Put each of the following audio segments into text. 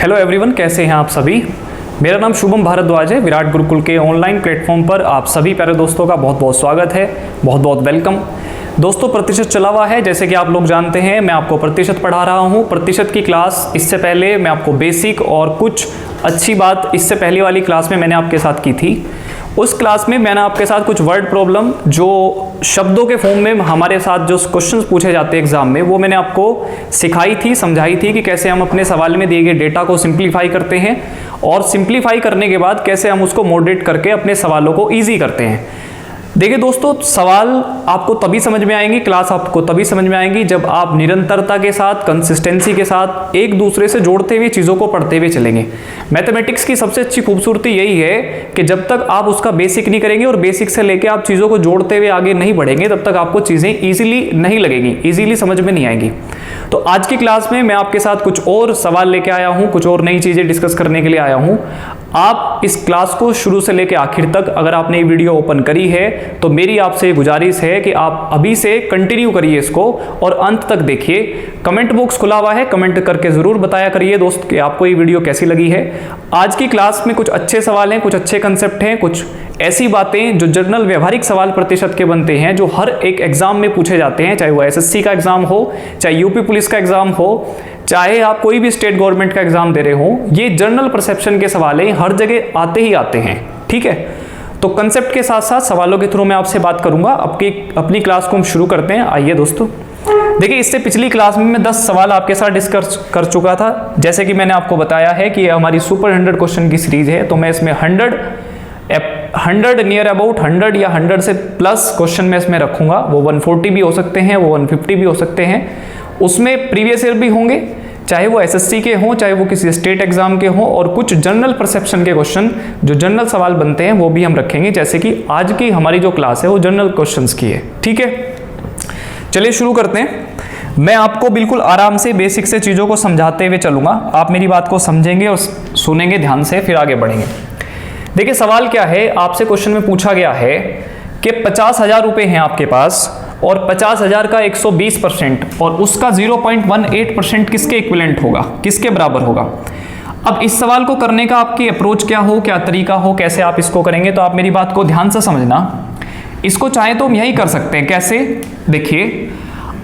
Hello everyone, कैसे हैं आप सभी। मेरा नाम शुभम भारद्वाज है। विराट गुरुकुल के ऑनलाइन प्लेटफॉर्म पर आप सभी प्यारे दोस्तों का बहुत बहुत स्वागत है, बहुत बहुत वेलकम। दोस्तों, प्रतिशत चला हुआ है, जैसे कि आप लोग जानते हैं मैं आपको प्रतिशत पढ़ा रहा हूं। प्रतिशत की क्लास इससे पहले मैं आपको बेसिक और कुछ अच्छी बात इससे पहले वाली क्लास में मैंने आपके साथ की थी। उस क्लास में मैंने आपके साथ कुछ वर्ड प्रॉब्लम जो शब्दों के फॉर्म में हमारे साथ जो क्वेश्चंस पूछे जाते हैं एग्जाम में, वो मैंने आपको सिखाई थी, समझाई थी कि कैसे हम अपने सवाल में दिए गए डेटा को सिंप्लीफाई करते हैं और सिंप्लीफाई करने के बाद कैसे हम उसको मॉडरेट करके अपने सवालों को ईजी करते हैं। देखिए दोस्तों, सवाल आपको तभी समझ में आएंगी, क्लास आपको तभी समझ में आएंगी जब आप निरंतरता के साथ, कंसिस्टेंसी के साथ एक दूसरे से जोड़ते हुए चीज़ों को पढ़ते हुए चलेंगे। मैथमेटिक्स की सबसे अच्छी खूबसूरती यही है कि जब तक आप उसका बेसिक नहीं करेंगे और बेसिक से लेके आप चीज़ों को जोड़ते हुए आगे नहीं बढ़ेंगे, तब तक आपको चीज़ें ईजिली नहीं लगेंगी, ईजिली समझ में नहीं आएंगी। तो आज की क्लास में मैं आपके साथ कुछ और सवाल लेके आया हूँ, कुछ और नई चीज़ें डिस्कस करने के लिए आया हूँ। आप इस क्लास को शुरू से लेकर आखिर तक अगर आपने ये वीडियो ओपन करी है तो मेरी आपसे गुजारिश है कि आप अभी से कंटिन्यू करिए इसको और अंत तक देखिए। कमेंट बॉक्स खुला हुआ है, कमेंट करके ज़रूर बताया करिए दोस्त कि आपको ये वीडियो कैसी लगी है। आज की क्लास में कुछ अच्छे सवाल हैं, कुछ अच्छे कंसेप्ट हैं, कुछ ऐसी बातें जो जनरल व्यवहारिक सवाल प्रतिशत के बनते हैं, जो हर एक एग्जाम में पूछे जाते हैं, चाहे वो एसएससी का एग्जाम हो, चाहे यूपी पुलिस का एग्जाम हो, चाहे आप कोई भी स्टेट गवर्नमेंट का एग्जाम दे रहे हो। ये जनरल परसेप्शन के सवाल हैं, हर जगह आते ही आते हैं, ठीक है। तो कंसेप्ट के साथ साथ सवालों के थ्रू मैं आपसे बात करूंगा। अपनी क्लास को हम शुरू करते हैं। आइए दोस्तों, देखिए इससे पिछली क्लास में मैं 10 सवाल आपके साथ डिस्कस कर चुका था। जैसे कि मैंने आपको बताया है कि हमारी सुपर 100 क्वेश्चन की सीरीज है, तो मैं इसमें 100 नियर अबाउट 100 या 100 से प्लस क्वेश्चन मैं इसमें रखूंगा। वो 140 भी हो सकते हैं, वो 150 भी हो सकते हैं। उसमें प्रीवियस ईयर भी होंगे, चाहे वो एसएससी के हों, चाहे वो किसी स्टेट एग्जाम के हों, और कुछ जनरल परसेप्शन के क्वेश्चन जो जनरल सवाल बनते हैं वो भी हम रखेंगे। जैसे कि आज की हमारी जो क्लास है वो जनरल क्वेश्चंस की है, ठीक है। चलिए शुरू करते हैं। मैं आपको बिल्कुल आराम से बेसिक से चीज़ों को समझाते हुए चलूंगा। आप मेरी बात को समझेंगे और सुनेंगे ध्यान से, फिर आगे बढ़ेंगे। देखिए सवाल क्या है, आपसे क्वेश्चन में पूछा गया है कि 50,000 रुपये हैं आपके पास और 50,000 का 120% और उसका 0.18% किसके इक्विवेलेंट होगा, किसके बराबर होगा। अब इस सवाल को करने का आपकी अप्रोच क्या हो, क्या तरीका हो, कैसे आप इसको करेंगे, तो आप मेरी बात को ध्यान से समझना। इसको चाहे तो हम यही कर सकते हैं। कैसे, देखिए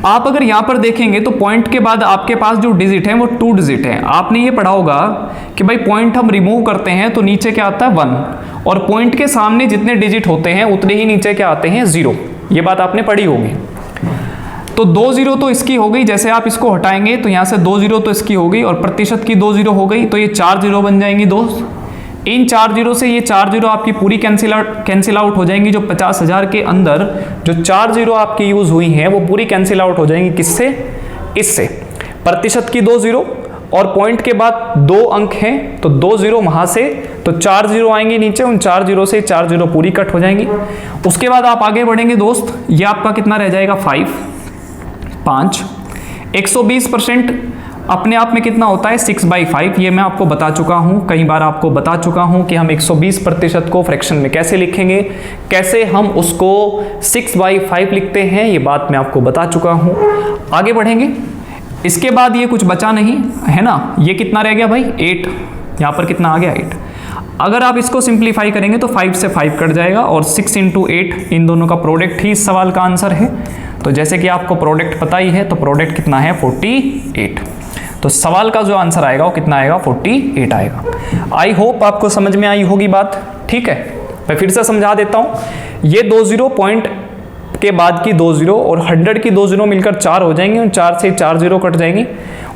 आप अगर यहां पर देखेंगे तो पॉइंट के बाद आपके पास जो डिजिट है वो 2 डिजिट है। आपने ये पढ़ा होगा कि भाई पॉइंट हम रिमूव करते हैं तो नीचे क्या आता है 1, और पॉइंट के सामने जितने डिजिट होते हैं उतने ही नीचे क्या आते हैं 0। ये बात आपने पढ़ी होगी। तो 2 0 तो इसकी हो गई, जैसे आप इसको हटाएंगे तो यहां से 2 0 तो इसकी हो गई और प्रतिशत की 2 0 हो गई, तो ये 4 0 बन जाएंगी दोस्त। इन 4 0 से ये 4 0 आपकी पूरी कैंसिल आउट हो जाएंगी। जो 50,000 के अंदर जो 4 0 आपकी यूज हुई हैं वो पूरी कैंसिल आउट हो जाएंगी। किससे, इससे। प्रतिशत की 2 0 और पॉइंट के बाद 2 अंक हैं तो 2 0 वहां से, तो 4 0 आएंगे नीचे, उन 4 0 से 4 0 पूरी कट हो जाएंगी। उसके बाद आप आगे बढ़ेंगे दोस्त, ये आपका कितना रह जाएगा 5। 120% अपने आप में कितना होता है 6/5। ये मैं आपको बता चुका हूं, कई बार आपको बता चुका हूं कि हम 120% को फ्रैक्शन में कैसे लिखेंगे, कैसे हम उसको 6/5 लिखते हैं, ये बात मैं आपको बता चुका हूं। आगे बढ़ेंगे। इसके बाद ये कुछ बचा नहीं है ना, ये कितना रह गया भाई 8। यहां पर कितना आ गया 8। अगर आप इसको सिंप्लीफाई करेंगे तो 5 से 5 कट जाएगा और 6 × 8 इन दोनों का प्रोडक्ट ही इस सवाल का आंसर है। तो जैसे कि आपको प्रोडक्ट पता ही है, तो प्रोडक्ट कितना है 48। तो सवाल का जो आंसर आएगा वो कितना आएगा 48 आएगा। आई होप आपको समझ में आई होगी बात, ठीक है। मैं फिर से समझा देता हूं। ये 2 0 पॉइंट के बाद की 2 0 और 100 की 2 0 मिलकर 4 हो जाएंगे, उन 4 से 4 0 कट जाएंगी।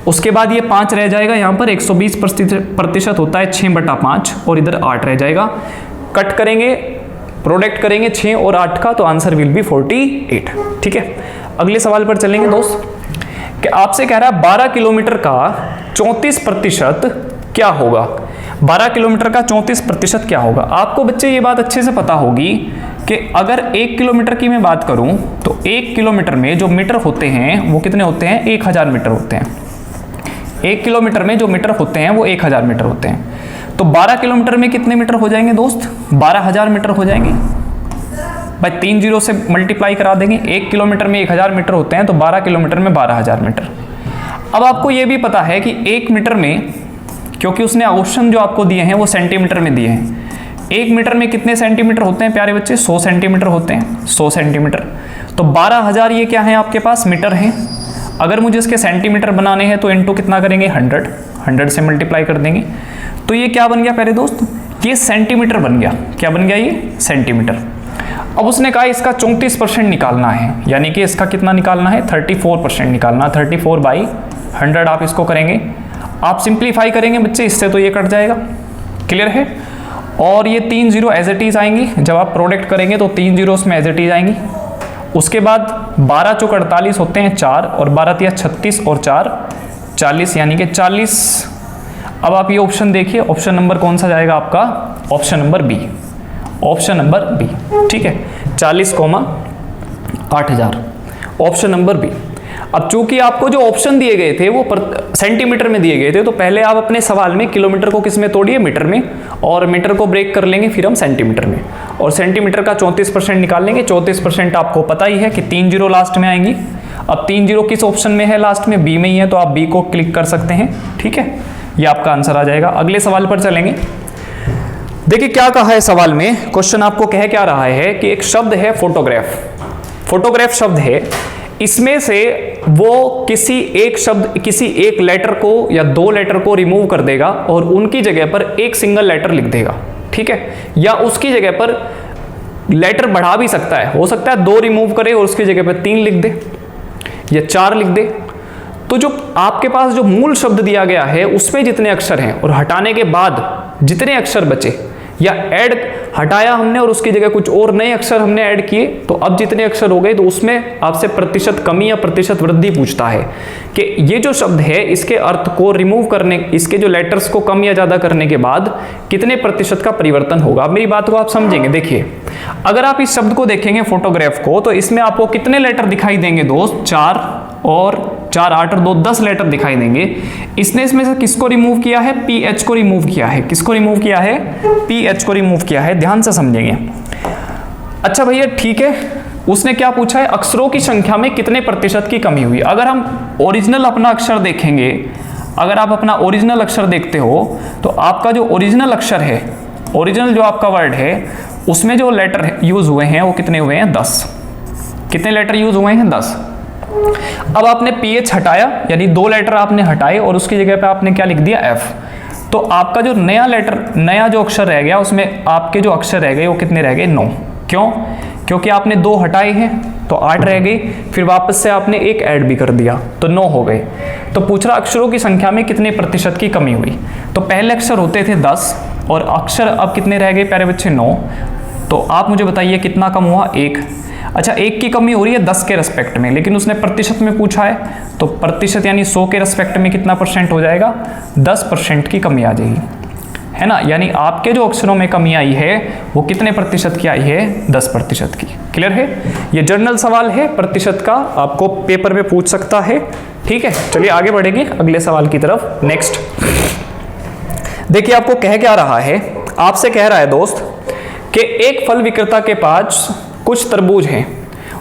उसके बाद ये 5 रह जाएगा। यहाँ पर 120% होता है 6/5 और इधर 8 रह जाएगा। कट करेंगे, प्रोडक्ट करेंगे 6 और 8 का, तो आंसर विल बी 48, ठीक है। अगले सवाल पर चलेंगे दोस्त, कि आपसे कह रहा है 12 किलोमीटर का 34% क्या होगा। 12 किलोमीटर का 34% क्या होगा। आपको बच्चे ये बात अच्छे से पता होगी कि अगर 1 किलोमीटर की मैं बात करूं तो 1 किलोमीटर में जो मीटर होते हैं वो कितने होते हैं 1000 मीटर होते हैं। 1 किलोमीटर में जो मीटर होते हैं वो 1000 मीटर होते हैं। तो 12 किलोमीटर में कितने मीटर हो जाएंगे दोस्त, 12,000 मीटर हो जाएंगे। भाई 3 0 से मल्टीप्लाई करा देंगे। 1 किलोमीटर में 1000 मीटर होते हैं, तो 12 किलोमीटर में 12,000 मीटर। अब आपको यह भी पता है कि 1 मीटर में क्योंकि उसने ऑप्शन जो आपको दिए हैं वो सेंटीमीटर में दिए हैं। 1 मीटर में कितने सेंटीमीटर होते हैं प्यारे बच्चे? 100 सेंटीमीटर होते हैं, 100 सेंटीमीटर। तो 12,000 ये क्या है आपके पास? मीटर हैं। अगर मुझे इसके सेंटीमीटर बनाने हैं तो इनटू कितना करेंगे? 100 से मल्टीप्लाई कर देंगे। तो ये क्या बन गया प्यारे दोस्त? ये सेंटीमीटर बन गया। क्या बन गया? ये सेंटीमीटर। अब उसने कहा इसका 34% निकालना है, यानी कि इसका कितना निकालना है? 34% निकालना। 34/100 आप इसको करेंगे। आप सिंप्लीफाई करेंगे बच्चे, इससे तो ये कट जाएगा। क्लियर है? और ये 3 0 एज इट इज आएंगी। जब आप प्रोडक्ट करेंगे तो 3 0 उसमें एज इट इज आएंगी। उसके बाद 12 चौक 48 होते हैं 4, और 12 तिया 36 और 4 40, यानी कि 40। अब आप ये ऑप्शन देखिए, ऑप्शन नंबर कौन सा जाएगा आपका? Option number B. Option number B, ठीक है, 40,8000, ऑप्शन नंबर बी। अब चूंकि आपको जो ऑप्शन दिए गए थे वो सेंटीमीटर में दिए गए थे, तो पहले आप अपने सवाल में किलोमीटर को किस में तोड़िए? मीटर में, और मीटर को ब्रेक कर लेंगे फिर हम सेंटीमीटर में, और सेंटीमीटर का 34% निकाल लेंगे। 34% आपको पता ही है कि 3 0 लास्ट में आएंगी। अब 3 0 किस ऑप्शन में है? लास्ट में बी में ही है, तो आप बी को क्लिक कर सकते हैं। ठीक है, ये आपका आंसर आ जाएगा। अगले सवाल पर चलेंगे। देखिए क्या कहा है सवाल में, क्वेश्चन आपको कह क्या रहा है कि एक शब्द है फोटोग्राफ। फोटोग्राफ शब्द है, इसमें से वो किसी एक शब्द, किसी एक लेटर को या 2 लेटर को रिमूव कर देगा और उनकी जगह पर एक सिंगल लेटर लिख देगा। ठीक है, या उसकी जगह पर लेटर बढ़ा भी सकता है, हो सकता है 2 रिमूव करे और उसकी जगह पर 3 लिख दे या 4 लिख दे। तो जो आपके पास जो मूल शब्द दिया गया है उसमें जितने अक्षर हैं और हटाने के बाद जितने अक्षर बचे, या ऐड हटाया हमने और उसकी जगह कुछ और नए अक्षर हमने ऐड किए, तो अब जितने अक्षर हो गए, तो उसमें आपसे प्रतिशत कमी या प्रतिशत वृद्धि पूछता है कि ये जो शब्द है इसके अर्थ को रिमूव करने, इसके जो लेटर्स को कम या ज्यादा करने के बाद कितने प्रतिशत का परिवर्तन होगा। मेरी बात को आप समझेंगे। देखिए, अगर आप इस शब्द को देखेंगे फोटोग्राफ को, तो इसमें आपको कितने लेटर दिखाई देंगे दोस्त? 4 और 4 8 और 2 10 लेटर दिखाई देंगे। इसने इसमें से किसको रिमूव किया है? PH को रिमूव किया है। किसको रिमूव किया है? PH को रिमूव किया है। ध्यान से समझेंगे। अच्छा भैया ठीक है, उसने क्या पूछा है? अक्षरों की संख्या में कितने प्रतिशत की कमी हुई। अगर हम ओरिजिनल अपना अक्षर देखेंगे, अगर आप अपना ओरिजिनल अक्षर देखते हो, तो आपका जो ओरिजिनल अक्षर है, ओरिजिनल जो आपका वर्ड है, उसमें जो लेटर यूज हुए हैं वो कितने हुए हैं? 10। कितने लेटर यूज हुए हैं? 10। अब आपने PH हटाया, यानी 2 लेटर आपने हटाए और उसकी जगह पे आपने क्या लिख दिया? F। तो आपका जो नया लेटर, नया जो अक्षर रह गया, उसमें आपके जो अक्षर रह गए वो कितने रह गए? 9। क्यों? क्योंकि आपने 2 हटाए हैं तो 8 रह गई, फिर वापस से आपने 1 ऐड भी कर दिया तो 9 हो गए। तो पूछ रहा अक्षरों की संख्या में कितने प्रतिशत की कमी हुई। तो पहले अक्षर होते थे 10 और अक्षर अब कितने रह गए प्यारे बच्चे? 9। तो आप मुझे बताइए कितना कम हुआ? 1। अच्छा, 1 की कमी हो रही है 10 के रेस्पेक्ट में, लेकिन उसने प्रतिशत में पूछा है, तो प्रतिशत यानी 100 के रेस्पेक्ट में कितना परसेंट हो जाएगा? 10% की कमी आ जाएगी, है ना। यानी आपके जो अक्षरों में कमी आई है वो कितने प्रतिशत की आई है? 10% की। क्लियर है? ये जर्नल सवाल है, प्रतिशत का आपको पेपर में पूछ सकता है। ठीक है, चलिए आगे बढ़ेंगे अगले सवाल की तरफ। नेक्स्ट देखिए, आपको कह क्या रहा है, आपसे कह रहा है दोस्त कि एक फल विक्रेता के पास कुछ तरबूज हैं,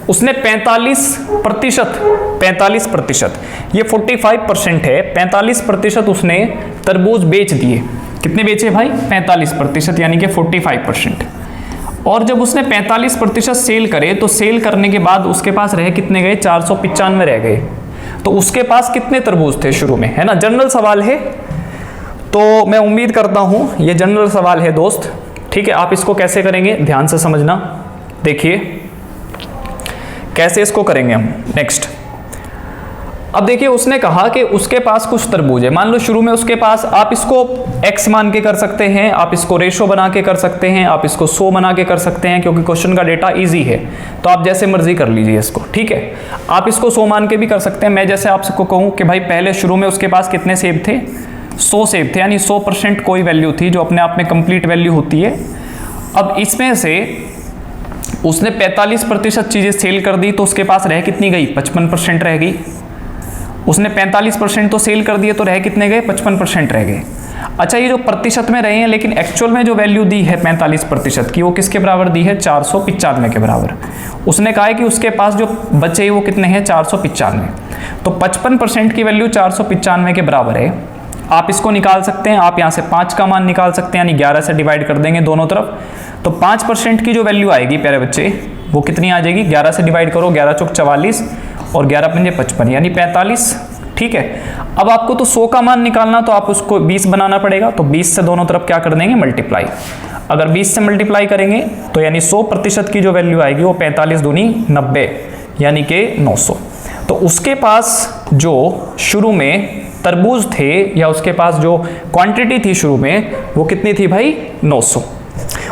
उसने 45%, ये 45% है, 45% उसने तरबूज बेच दिए। कितने बेचे भाई? 45%, यानी कि 45%। और जब उसने 45% सेल करे, तो सेल करने के बाद उसके पास रहे कितने गए? 495 रह गए। तो उसके पास कितने तरबूज थे शुरू में, है ना। जनरल सवाल है, तो मैं उम्मीद करता हूं ये जनरल सवाल है दोस्त। ठीक है, आप इसको कैसे करेंगे ध्यान से समझना। देखिए कैसे इसको करेंगे हम। नेक्स्ट, अब देखिए उसने कहा कि उसके पास कुछ तरबूज है। मान लो शुरू में उसके पास, आप इसको x मान के कर सकते हैं, आप इसको रेशो बना के कर सकते हैं, आप इसको 100 बना के कर सकते हैं, क्योंकि क्वेश्चन का डेटा इजी है, तो आप जैसे मर्जी कर लीजिए इसको। ठीक है, आप इसको 100 मान के भी कर सकते हैं। मैं जैसे आपको कहूँ कि भाई पहले शुरू में उसके पास कितने सेब थे? 100 सेब थे, यानी 100% कोई वैल्यू थी जो अपने आप में कंप्लीट वैल्यू होती है। अब इसमें से उसने 45% चीज़ें सेल कर दी, तो उसके पास रह कितनी गई? 55% रह गई। उसने 45% तो सेल कर दिए, तो रह कितने गए? 55% रह गए। अच्छा, ये जो प्रतिशत में रहे हैं, लेकिन एक्चुअल में जो वैल्यू दी है 45% की, वो किसके बराबर दी है? 495 के बराबर। उसने कहा है कि उसके पास जो बचे वो कितने हैं? 495। तो 55% की वैल्यू 495 के बराबर है, आप इसको निकाल सकते हैं, आप यहाँ से 5 का मान निकाल सकते हैं, यानी 11 से डिवाइड कर देंगे दोनों तरफ, तो 5% की जो वैल्यू आएगी प्यारे बच्चे वो कितनी आ जाएगी, 11 से डिवाइड करो, 11 चौक 44 और 11 पंजे 55 यानी 45। ठीक है, अब आपको तो 100 का मान निकालना, तो आप उसको 20 बनाना पड़ेगा, तो 20 से दोनों तरफ क्या कर देंगे, मल्टीप्लाई। अगर 20 से मल्टीप्लाई करेंगे तो यानी 100% की जो वैल्यू आएगी वो 45 दूनी 90 यानी कि 900। तो उसके पास जो शुरू में तरबूज थे या उसके पास जो क्वांटिटी थी शुरू में वो कितनी थी भाई, 900।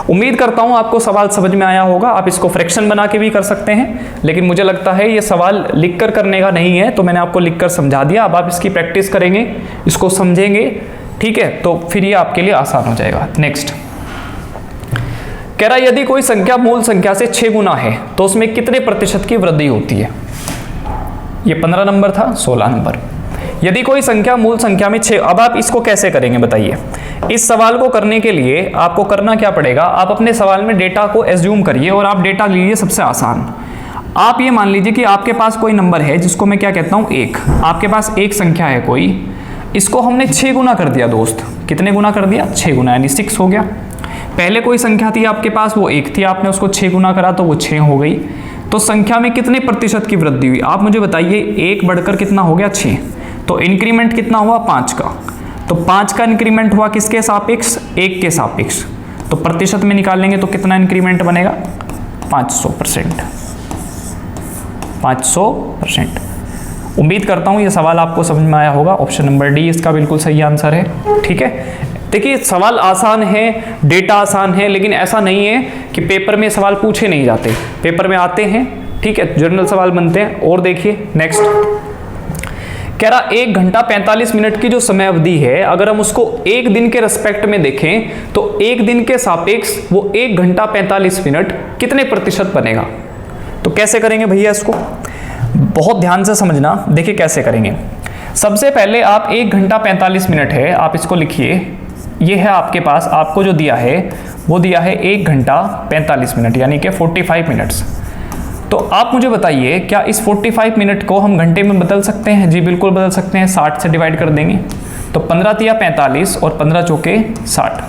उम्मीद करता हूं आपको सवाल समझ में आया होगा। आप इसको फ्रैक्शन बना के भी कर सकते हैं, लेकिन मुझे लगता है ये सवाल लिखकर करने का नहीं है, तो मैंने आपको लिखकर समझा दिया। अब आप इसकी प्रैक्टिस करेंगे, इसको समझेंगे, ठीक है, तो फिर ये आपके लिए आसान हो जाएगा। नेक्स्ट कह रहा है यदि कोई संख्या मूल संख्या से 6 गुना है तो उसमें कितने प्रतिशत की वृद्धि होती है। ये 15 नंबर था, 16 नंबर। यदि कोई संख्या मूल संख्या में 6, अब आप इसको कैसे करेंगे बताइए। इस सवाल को करने के लिए आपको करना क्या पड़ेगा, आप अपने सवाल में डेटा को एज्यूम करिए और आप डेटा लीजिए सबसे आसान। आप ये मान लीजिए कि आपके पास कोई नंबर है जिसको मैं क्या कहता हूँ 1, आपके पास एक संख्या है कोई, इसको हमने 6 गुना कर दिया दोस्त। कितने गुना कर दिया, 6 गुना, यानी 6 हो गया। पहले कोई संख्या थी आपके पास, वो 1 थी, आपने उसको 6 गुना करा तो वो 6 हो गई। तो संख्या में कितने प्रतिशत की वृद्धि हुई, आप मुझे बताइए। 1 बढ़कर कितना हो गया, 6, तो इंक्रीमेंट कितना हुआ, 5 का। तो 5 का इंक्रीमेंट हुआ किसके सापेक्ष, 1 के सापेक्ष। तो प्रतिशत में निकाल लेंगे तो कितना इंक्रीमेंट बनेगा, 500%। 500%। उम्मीद करता हूं ये सवाल आपको समझ में आया होगा। ऑप्शन नंबर डी इसका बिल्कुल सही आंसर है। ठीक है, देखिए सवाल आसान है, डेटा आसान है, लेकिन ऐसा नहीं है कि पेपर में सवाल पूछे नहीं जाते, पेपर में आते हैं। ठीक है, जनरल सवाल बनते हैं। और देखिए नेक्स्ट कह रहा 1 घंटा 45 मिनट की जो समय अवधि है, अगर हम उसको एक दिन के रेस्पेक्ट में देखें तो एक दिन के सापेक्ष वो 1 घंटा 45 मिनट कितने प्रतिशत बनेगा। तो कैसे करेंगे भैया, इसको बहुत ध्यान से समझना। देखिए कैसे करेंगे। सबसे पहले आप 1 घंटा 45 मिनट है, आप इसको लिखिए। ये है आपके पास, आपको जो दिया है वो दिया है 1 घंटा 45 मिनट यानी कि 45 मिनट्स। तो आप मुझे बताइए क्या इस 45 मिनट को हम घंटे में बदल सकते हैं। जी बिल्कुल बदल सकते हैं, 60 से डिवाइड कर देंगे तो 15 तिया 45 और 15 चौके 60।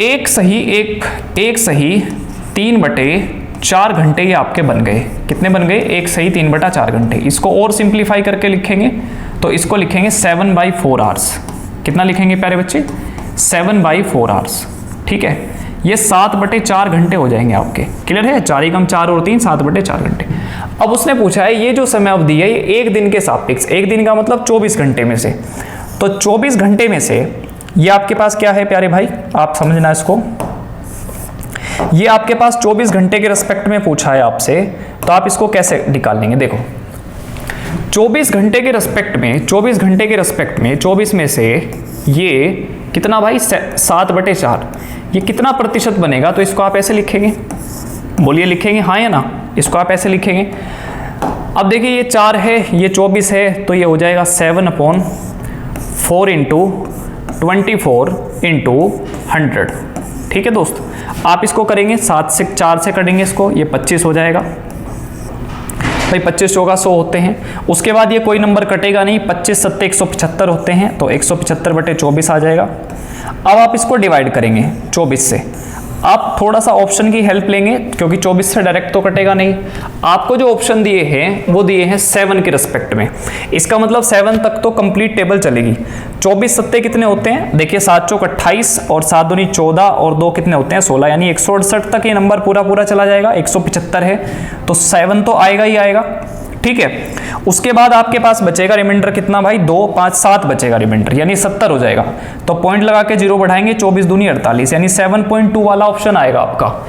एक सही 3/4 घंटे ये आपके बन गए। कितने बन गए, 1 सही 3/4 घंटे। इसको और सिंप्लीफाई करके लिखेंगे तो इसको लिखेंगे 7/4 आवर्स। कितना लिखेंगे प्यारे बच्चे, 7/4 आवर्स। ठीक है, ये 7/4 घंटे हो जाएंगे आपके। क्लियर है, 4 कम 4 और 3 7/4 घंटे। अब उसने पूछा है ये जो समय अवधि है ये एक दिन के सापेक्ष, एक दिन का मतलब 24 घंटे में से, तो 24 घंटे में से ये आपके पास क्या है प्यारे भाई, आप समझना इसको। ये आपके पास 24 घंटे के रिस्पेक्ट में पूछा है आपसे, तो आप इसको कैसे निकाल लेंगे। देखो 24 घंटे के रिस्पेक्ट में 24 में से ये कितना भाई 7/4, ये कितना प्रतिशत बनेगा। तो इसको आप ऐसे लिखेंगे, बोलिए लिखेंगे हाँ या ना, इसको आप ऐसे लिखेंगे। अब देखिए ये 4 है, ये 24 है, तो ये हो जाएगा 7/4 इंटू 24 इंटू 100। ठीक है दोस्त, आप इसको करेंगे 7 से 4 से करेंगे इसको, ये 25 हो जाएगा भाई। 25 चौका 100 होते हैं। उसके बाद ये कोई नंबर कटेगा नहीं, 25 7 175 होते हैं, तो 175/24 आ जाएगा। अब आप इसको डिवाइड करेंगे 24 से। आप थोड़ा सा ऑप्शन की हेल्प लेंगे क्योंकि 24 से डायरेक्ट तो कटेगा नहीं। आपको जो ऑप्शन दिए हैं वो दिए हैं 7 के रिस्पेक्ट में। इसका मतलब 7 तक तो कंप्लीट टेबल चलेगी। 24 सत्ते कितने होते हैं, देखिए 7 चौक 28 और 7 दूनी 14 और 2 कितने होते हैं 16, यानी 168 तक ये नंबर पूरा चला जाएगा। 175 है तो 7 तो आएगा ही आएगा। ठीक है, उसके बाद आपके पास बचेगा रिमाइंडर कितना भाई, 2 5 7 बचेगा रिमाइंडर, यानी 70 हो जाएगा। तो पॉइंट लगा के 0 बढ़ाएंगे, 24 दूनी 48, यानी 7.2 वाला ऑप्शन आएगा आपका।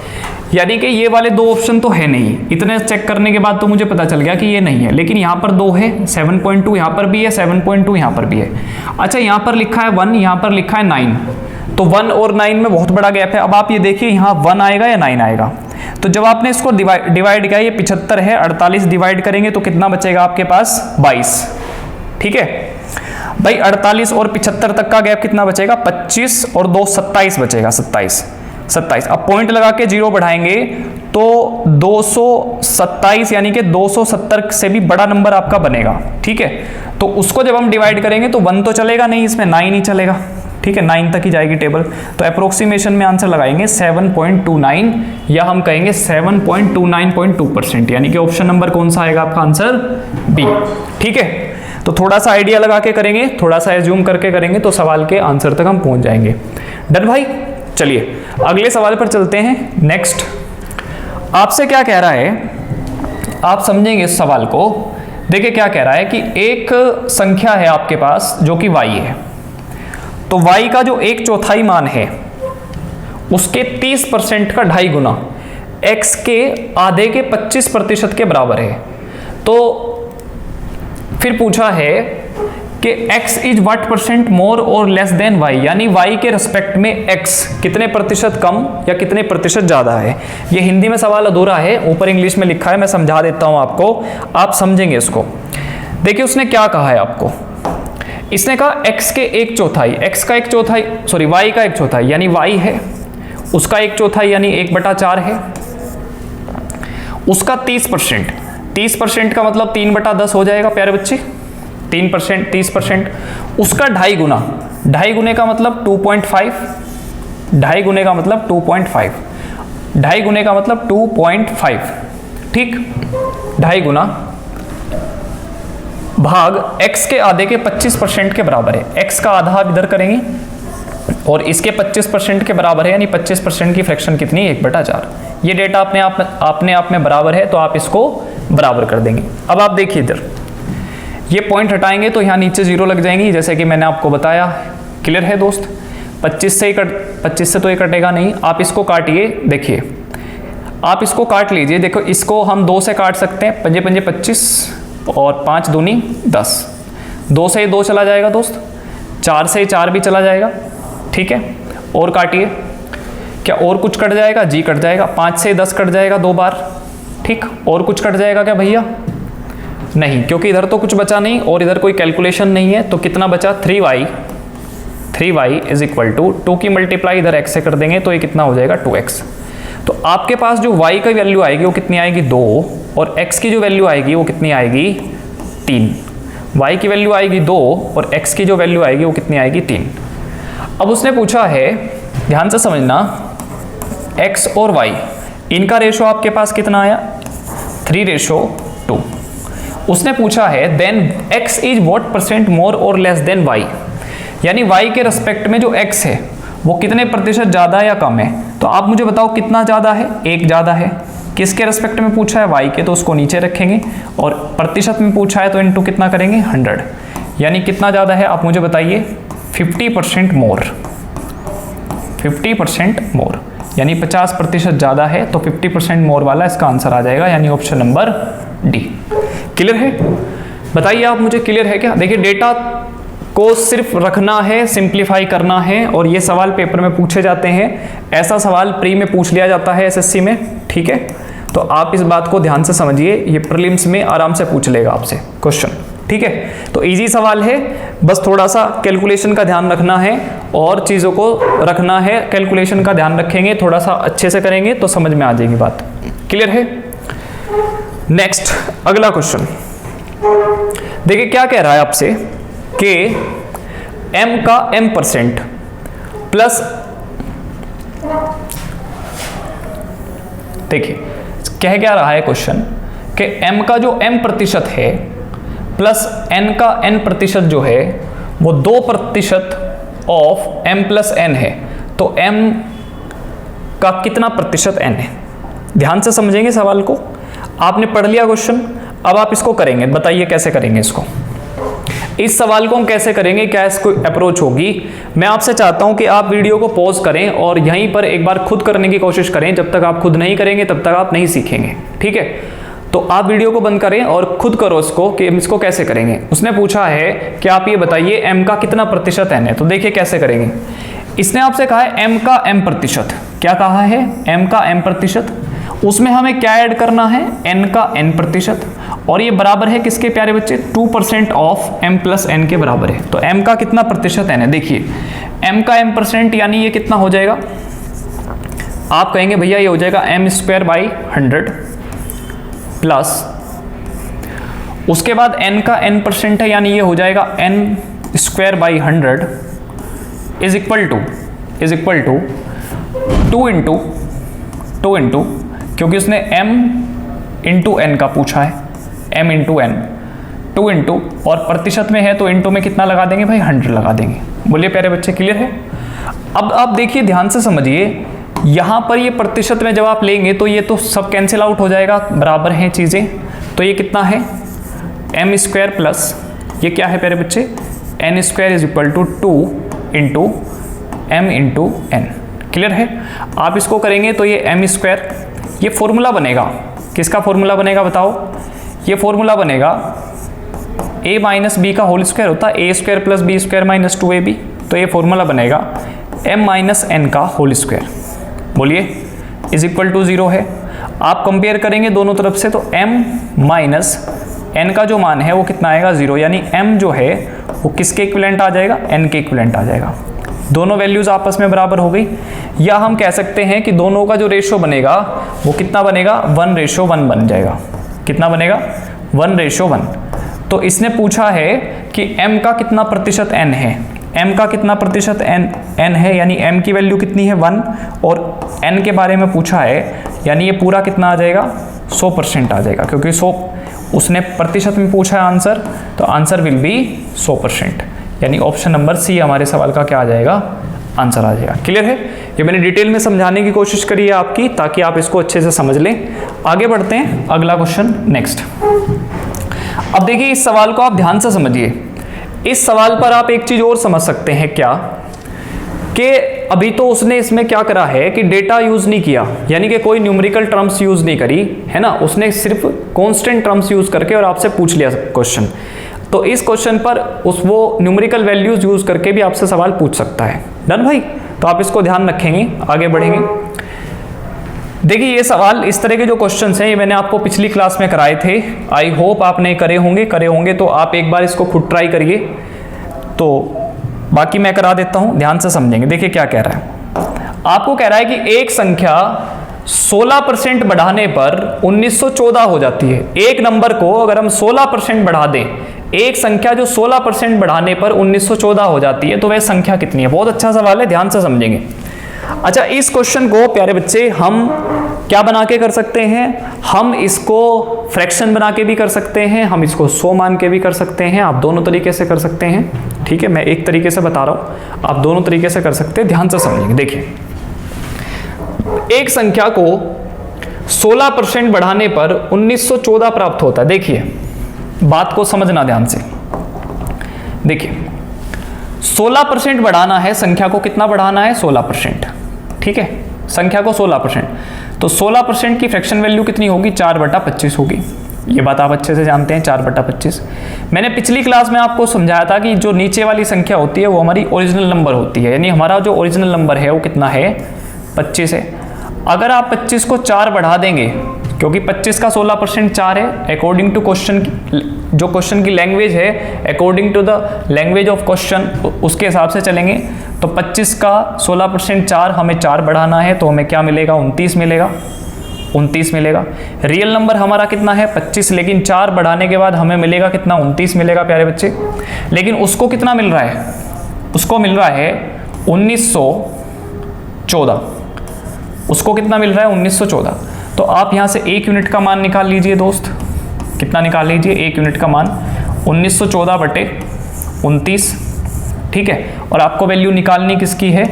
यानी कि ये वाले 2 ऑप्शन तो है नहीं। इतने चेक करने के बाद तो मुझे पता चल गया कि ये नहीं है, लेकिन यहाँ पर 2 है, 7.2 यहाँ पर भी है, 7.2 यहाँ पर भी है। अच्छा, यहाँ पर लिखा है 1, यहाँ पर लिखा है 9, तो 1 और 9 में बहुत बड़ा गैप है। अब आप ये देखिए यहाँ 1 आएगा या 9 आएगा। तो जब आपने इसको डिवाइड किया, ये 75 है, 48 डिवाइड करेंगे तो कितना बचेगा आपके पास 22। ठीक है भाई, 48 और 75 तक का गैप कितना बचेगा, 25 और 2 27 बचेगा, 27। 27। अब पॉइंट लगा के 0 बढ़ाएंगे तो 227 यानी कि 270 से भी बड़ा नंबर आपका बनेगा, ठीक है। तो उसको जब हम डिवाइड करेंगे तो 1 तो चलेगा नहीं, इसमें 9 ही चलेगा, ठीक है, 9 तक ही जाएगी टेबल। तो अप्रोक्सीमेशन में आंसर लगाएंगे 7.29 या हम कहेंगे 7.29.2%, यानी कि ऑप्शन नंबर कौन सा आएगा आपका आंसर? बी, ठीक है। तो थोड़ा सा आइडिया लगा के करेंगे, थोड़ा सा एज्यूम करके करेंगे तो सवाल के आंसर तक हम पहुंच जाएंगे। डन भाई, चलिए अगले सवाल पर चलते हैं। नेक्स्ट आपसे क्या कह रहा है, आप समझेंगे इस सवाल को। देखिए क्या कह रहा है कि एक संख्या है आपके पास जो कि y है, तो y का जो 1/4 मान है उसके 30% का 2.5 गुना x के आधे के 25% के बराबर है। तो फिर पूछा है कि x is what percent more और लेस देन y, यानी y के रिस्पेक्ट में x कितने प्रतिशत कम या कितने प्रतिशत ज्यादा है। ये हिंदी में सवाल अधूरा है, ऊपर इंग्लिश में लिखा है, मैं समझा देता हूं आपको, आप समझेंगे इसको। देखिए उसने क्या कहा है आपको, इसने कहा x के 1/4, x का 1/4 सॉरी y का 1/4 यानी y है, उसका 1/4 यानी 1/4 है, उसका 30%, 30% का मतलब 3/10 हो जाएगा प्यारे बच्चे, 3% 30%, उसका 2.5 गुना, 2.5 गुने का मतलब 2.5, 2.5 गुने का मतलब 2.5, 2.5 गुने का मतलब 2.5, ठीक, 2.5 गुना भाग x के आधे के 25% के बराबर है। x का आधा आप इधर करेंगे और इसके 25% के बराबर है, यानी 25% की फ्रैक्शन कितनी? 1/4। ये डेटा अपने आप में बराबर है तो आप इसको बराबर कर देंगे। अब आप देखिए इधर ये पॉइंट हटाएंगे तो यहाँ नीचे 0 लग जाएंगी, जैसे कि मैंने आपको बताया। क्लियर है दोस्त? 25 से तो ये कटेगा नहीं, आप इसको काटिए। देखिए आप इसको काट लीजिए, देखो इसको हम 2 से काट सकते हैं, 5 5 25 और 5 दूनी 10, 2 से 2 चला जाएगा दोस्त, 4 से 4 भी चला जाएगा, ठीक है। और काटिए, क्या और कुछ कट जाएगा? जी कट जाएगा। 5 से 10 कट जाएगा 2 बार, ठीक। और कुछ कट जाएगा क्या भैया? नहीं, क्योंकि इधर तो कुछ बचा नहीं और इधर कोई कैलकुलेशन नहीं है। तो कितना बचा? 3y इज इक्वल टू 2 की मल्टीप्लाई इधर x से कर देंगे तो ये कितना हो जाएगा? 2x। तो आपके पास जो y की वैल्यू आएगी वो कितनी आएगी? 2, और x की जो वैल्यू आएगी वो कितनी आएगी? 3। y की वैल्यू आएगी 2 और x की जो वैल्यू आएगी वो कितनी आएगी? 3। अब उसने पूछा है, ध्यान से समझना, x और y इनका रेशो आपके पास कितना आया? 3:2। उसने पूछा है then x is what percent more और लेस देन y, यानी y के रेस्पेक्ट में जो x है वो कितने प्रतिशत ज़्यादा या कम है। तो आप मुझे बताओ कितना ज़्यादा है? 1 ज़्यादा है। किसके रेस्पेक्ट में पूछा है? y के, तो उसको नीचे रखेंगे, और प्रतिशत में पूछा है तो इनटू कितना करेंगे? 100, यानी कितना ज़्यादा है आप मुझे बताइए? 50% मोर, 50% मोर, यानी 50% ज़्यादा है, तो 50% मोर वाला इसका आंसर आ जाएगा, यानी ऑप्शन नंबर डी। क्लियर है? बताइए आप मुझे, क्लियर है क्या? देखिए डेटा को सिर्फ रखना है, सिंप्लीफाई करना है, और ये सवाल पेपर में पूछे जाते हैं। ऐसा सवाल प्री में पूछ लिया जाता है एसएससी में, ठीक है। तो आप इस बात को ध्यान से समझिए, ये प्रीलिम्स में आराम से पूछ लेगा आपसे क्वेश्चन, ठीक है। तो इजी सवाल है, बस थोड़ा सा कैलकुलेशन का ध्यान रखना है और चीज़ों को रखना है। कैलकुलेशन का ध्यान रखेंगे, थोड़ा सा अच्छे से करेंगे तो समझ में आ जाएगी बात। क्लियर है? नेक्स्ट अगला क्वेश्चन देखिए क्या कह रहा है आपसे कि m का m% प्लस, देखिए कह क्या रहा है क्वेश्चन कि m का जो m% है प्लस n का n% जो है वो 2% ऑफ m प्लस n है। तो m का कितना प्रतिशत n है? ध्यान से समझेंगे सवाल को। आपने पढ़ लिया क्वेश्चन, अब आप इसको करेंगे। बताइए कैसे करेंगे इसको, इस सवाल को हम कैसे करेंगे, क्या इसको अप्रोच होगी। मैं आपसे चाहता हूं कि आप वीडियो को पॉज करें और यहीं पर एक बार खुद करने की कोशिश करें। जब तक आप खुद नहीं करेंगे तब तक आप नहीं सीखेंगे, ठीक है। तो आप वीडियो को बंद करें और खुद करो इसको कि इसको कैसे करेंगे। उसने पूछा है कि आप ये बताइए m का कितना प्रतिशत n है। तो देखिए कैसे करेंगे। इसने आपसे कहा है m का m%। क्या कहा है? m का m%। उसमें हमें क्या ऐड करना है? n का n%, और ये बराबर है किसके प्यारे बच्चे? 2% ऑफ m प्लस n के बराबर है। तो m का कितना प्रतिशत n है? देखिए m का m% यानी ये कितना हो जाएगा? आप कहेंगे भैया ये हो जाएगा m² / 100 प्लस उसके बाद n का n% है, यानी ये हो जाएगा n² / 100 is equal to 2 into क्योंकि उसने m इंटू n का पूछा है, m इंटू n, 2 इंटू और प्रतिशत में है तो इंटू में कितना लगा देंगे भाई 100 लगा देंगे। बोलिए प्यारे बच्चे क्लियर है। अब आप देखिए ध्यान से समझिए, यहाँ पर ये प्रतिशत में जब आप लेंगे तो ये तो सब कैंसिल आउट हो जाएगा, बराबर हैं चीज़ें, तो ये कितना है m² प्लस ये क्या है प्यारे बच्चे n² is equal to 2 into m into n। Clear है। आप इसको करेंगे तो ये m², ये फॉर्मूला बनेगा, किसका फॉर्मूला बनेगा बताओ, ये फॉर्मूला बनेगा a माइनस बी का होल स्क्वायर होता है a² plus b² minus 2ab, तो ये फॉर्मूला बनेगा m माइनस n का होल स्क्वायर, बोलिए इज इक्वल टू 0 है। आप कंपेयर करेंगे दोनों तरफ से तो m माइनस n का जो मान है वो कितना आएगा 0, यानी m जो है वो किसके इक्विवेलेंट आ जाएगा, n के इक्विवेलेंट आ जाएगा। दोनों वैल्यूज आपस में बराबर हो गई, या हम कह सकते हैं कि दोनों का जो रेशो बनेगा वो कितना बनेगा 1:1 बन जाएगा। कितना बनेगा 1:1। तो इसने पूछा है कि m का कितना प्रतिशत n है, m का कितना प्रतिशत n है, यानी m की वैल्यू कितनी है 1, और n के बारे में पूछा है, यानी ये पूरा कितना आ जाएगा 100% आ जाएगा, क्योंकि 100 उसने प्रतिशत में पूछा है आंसर, तो आंसर विल बी 100%, यानी ऑप्शन नंबर सी हमारे सवाल का क्या आ जाएगा, आंसर आ जाएगा। क्लियर है। ये मैंने डिटेल में समझाने की कोशिश करी है आपकी, ताकि आप इसको अच्छे से समझ लें। आगे बढ़ते हैं, अगला क्वेश्चन नेक्स्ट। अब देखिए इस सवाल को आप ध्यान से समझिए। इस सवाल पर आप एक चीज और समझ सकते हैं क्या, कि अभी तो उसने इसमें क्या करा है कि डेटा यूज नहीं किया, यानी कि कोई न्यूमेरिकल टर्म्स यूज नहीं करी है ना, उसने सिर्फ कांस्टेंट टर्म्स यूज करके और आपसे पूछ लिया क्वेश्चन। तो इस क्वेश्चन पर वो न्यूमेरिकल वैल्यूज यूज करके भी आपसे सवाल पूछ सकता है। डन भाई, तो आप इसको ध्यान रखेंगे, आगे बढ़ेंगे। देखिए ये सवाल, इस तरह के जो क्वेश्चंस हैं ये मैंने आपको पिछली क्लास में कराए थे, आई होप आपने करे होंगे तो आप एक बार इसको खुद ट्राई करिए। तो बाकी मैं करा देता हूं, ध्यान से समझेंगे। देखिए क्या कह रहा है, आपको कह रहा है कि एक संख्या 16% बढ़ाने पर 1914 हो जाती है। एक नंबर को अगर हम 16% बढ़ा दें, एक संख्या जो 16% बढ़ाने पर 1914 हो जाती है, तो वह संख्या कितनी है। बहुत अच्छा सवाल है, ध्यान से समझेंगे। अच्छा, इस क्वेश्चन को प्यारे बच्चे हम क्या बना के कर सकते हैं, हम इसको फ्रैक्शन बना के भी कर सकते हैं, हम इसको 100 मान के भी कर सकते हैं। आप दोनों तरीके से कर सकते हैं, ठीक है। मैं एक तरीके से बता रहा हूं, आप दोनों तरीके से कर सकते हैं, ध्यान से समझेंगे। देखिए एक संख्या को 16% बढ़ाने पर 1914 प्राप्त होता है। देखिए बात को समझना ध्यान से। देखिए 16% बढ़ाना है संख्या को, कितना बढ़ाना है 16%, ठीक है, संख्या को 16%। तो 16% की फ्रैक्शन वैल्यू कितनी होगी, 4/25 होगी। ये बात आप अच्छे से जानते हैं, 4/25। मैंने पिछली क्लास में आपको समझाया था कि जो नीचे वाली संख्या होती है वो हमारी ओरिजिनल नंबर होती है, यानी हमारा जो ओरिजिनल नंबर है वो कितना है 25 है। अगर आप 25 को 4 बढ़ा देंगे, क्योंकि 25 का 16% 4 है, अकॉर्डिंग टू क्वेश्चन, जो क्वेश्चन की लैंग्वेज है, according to the language of question, उसके हिसाब से चलेंगे। तो 25 का 16% 4, हमें 4 बढ़ाना है तो हमें क्या मिलेगा, 29 मिलेगा, 29 मिलेगा। रियल नंबर हमारा कितना है 25, लेकिन 4 बढ़ाने के बाद हमें मिलेगा कितना, 29 मिलेगा प्यारे बच्चे। लेकिन उसको कितना मिल रहा है, उसको मिल रहा है 1914, उसको कितना मिल रहा है 1914। तो आप यहाँ से 1 यूनिट का मान निकाल लीजिए दोस्त, कितना निकाल लीजिए 1 यूनिट का मान 1914/29, ठीक है। और आपको वैल्यू निकालनी किसकी है,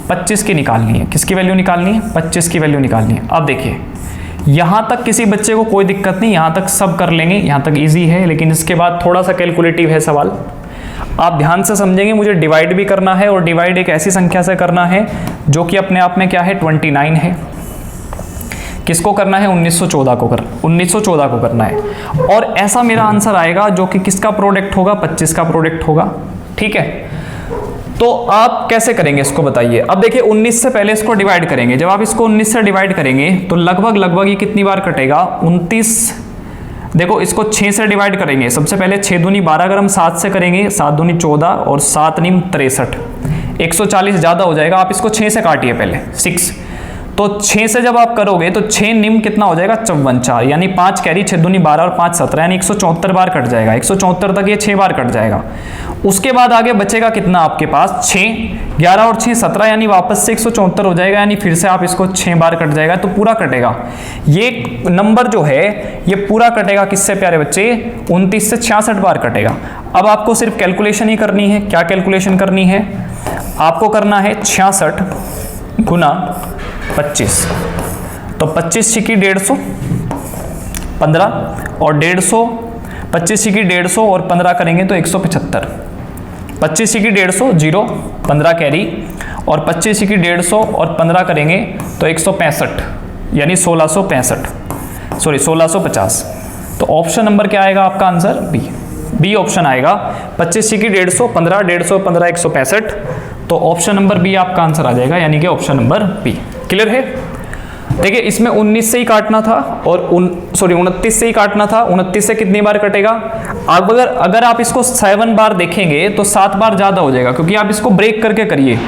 25 की निकालनी है। किसकी वैल्यू निकालनी है, 25 की वैल्यू निकालनी है। अब देखिए यहाँ तक किसी बच्चे को कोई दिक्कत नहीं, यहाँ तक सब कर लेंगे, यहाँ तक इजी है, लेकिन इसके बाद थोड़ा सा कैलकुलेटिव है सवाल। आप ध्यान से समझेंगे, मुझे डिवाइड भी करना है, और डिवाइड एक ऐसी संख्या से करना है जो कि अपने आप में क्या है 29 है। किसको करना है, 1914 को करना है। और ऐसा मेरा आंसर आएगा जो कि किसका प्रोडक्ट होगा, 25 का प्रोडक्ट होगा, ठीक है। तो आप कैसे करेंगे इसको बताइए। अब देखिए 19 से पहले इसको डिवाइड करेंगे, जब आप इसको 19 से डिवाइड करेंगे तो लगभग ये कितनी बार कटेगा, 29। देखो इसको 6 से डिवाइड करेंगे, सबसे पहले 6 दूनी 12, अगर हम 7 से करेंगे 7 दूनी 14 और 7 नीम 63, 140 ज़्यादा हो जाएगा। आप इसको 6 से काटिए पहले, 6, तो 6 से जब आप करोगे तो 6 निम कितना हो जाएगा 54 4, यानी 5 कैरी 6 दूनी 12 और 5 17, यानी 174 बार कट जाएगा। 174 तक ये 6 बार कट जाएगा। उसके बाद आगे बचेगा कितना आपके पास 6, 11 और 6 17, यानी वापस से 174 हो जाएगा, यानी फिर से आप इसको 6 बार कट जाएगा तो पूरा कटेगा। ये नंबर जो है ये पूरा कटेगा किससे प्यारे बच्चे 29 से 66 बार कटेगा। अब आपको सिर्फ कैलकुलेशन ही करनी है। क्या कैलकुलेशन करनी है? आपको करना है 66 गुना 25, तो 25 छिकी 150 15 और 150, 25 छिकी 150 और 15 करेंगे तो 175, 25 छिकी 150 0 15 कैरी और 25 छिकी 150 और 15 करेंगे तो 165, यानी 1650। तो ऑप्शन नंबर क्या आएगा आपका आंसर? बी ऑप्शन आएगा। 25 छिकी 150 15 150 15 165, तो ऑप्शन नंबर बी आपका आंसर आ जाएगा, यानी कि ऑप्शन नंबर बी। क्लियर है? देखिए इसमें 19 से ही काटना था और 29 से ही काटना था। 29 से कितनी बार कटेगा? अब अगर आप इसको 7 बार देखेंगे तो 7 बार ज़्यादा हो जाएगा, क्योंकि आप इसको ब्रेक करके करिए।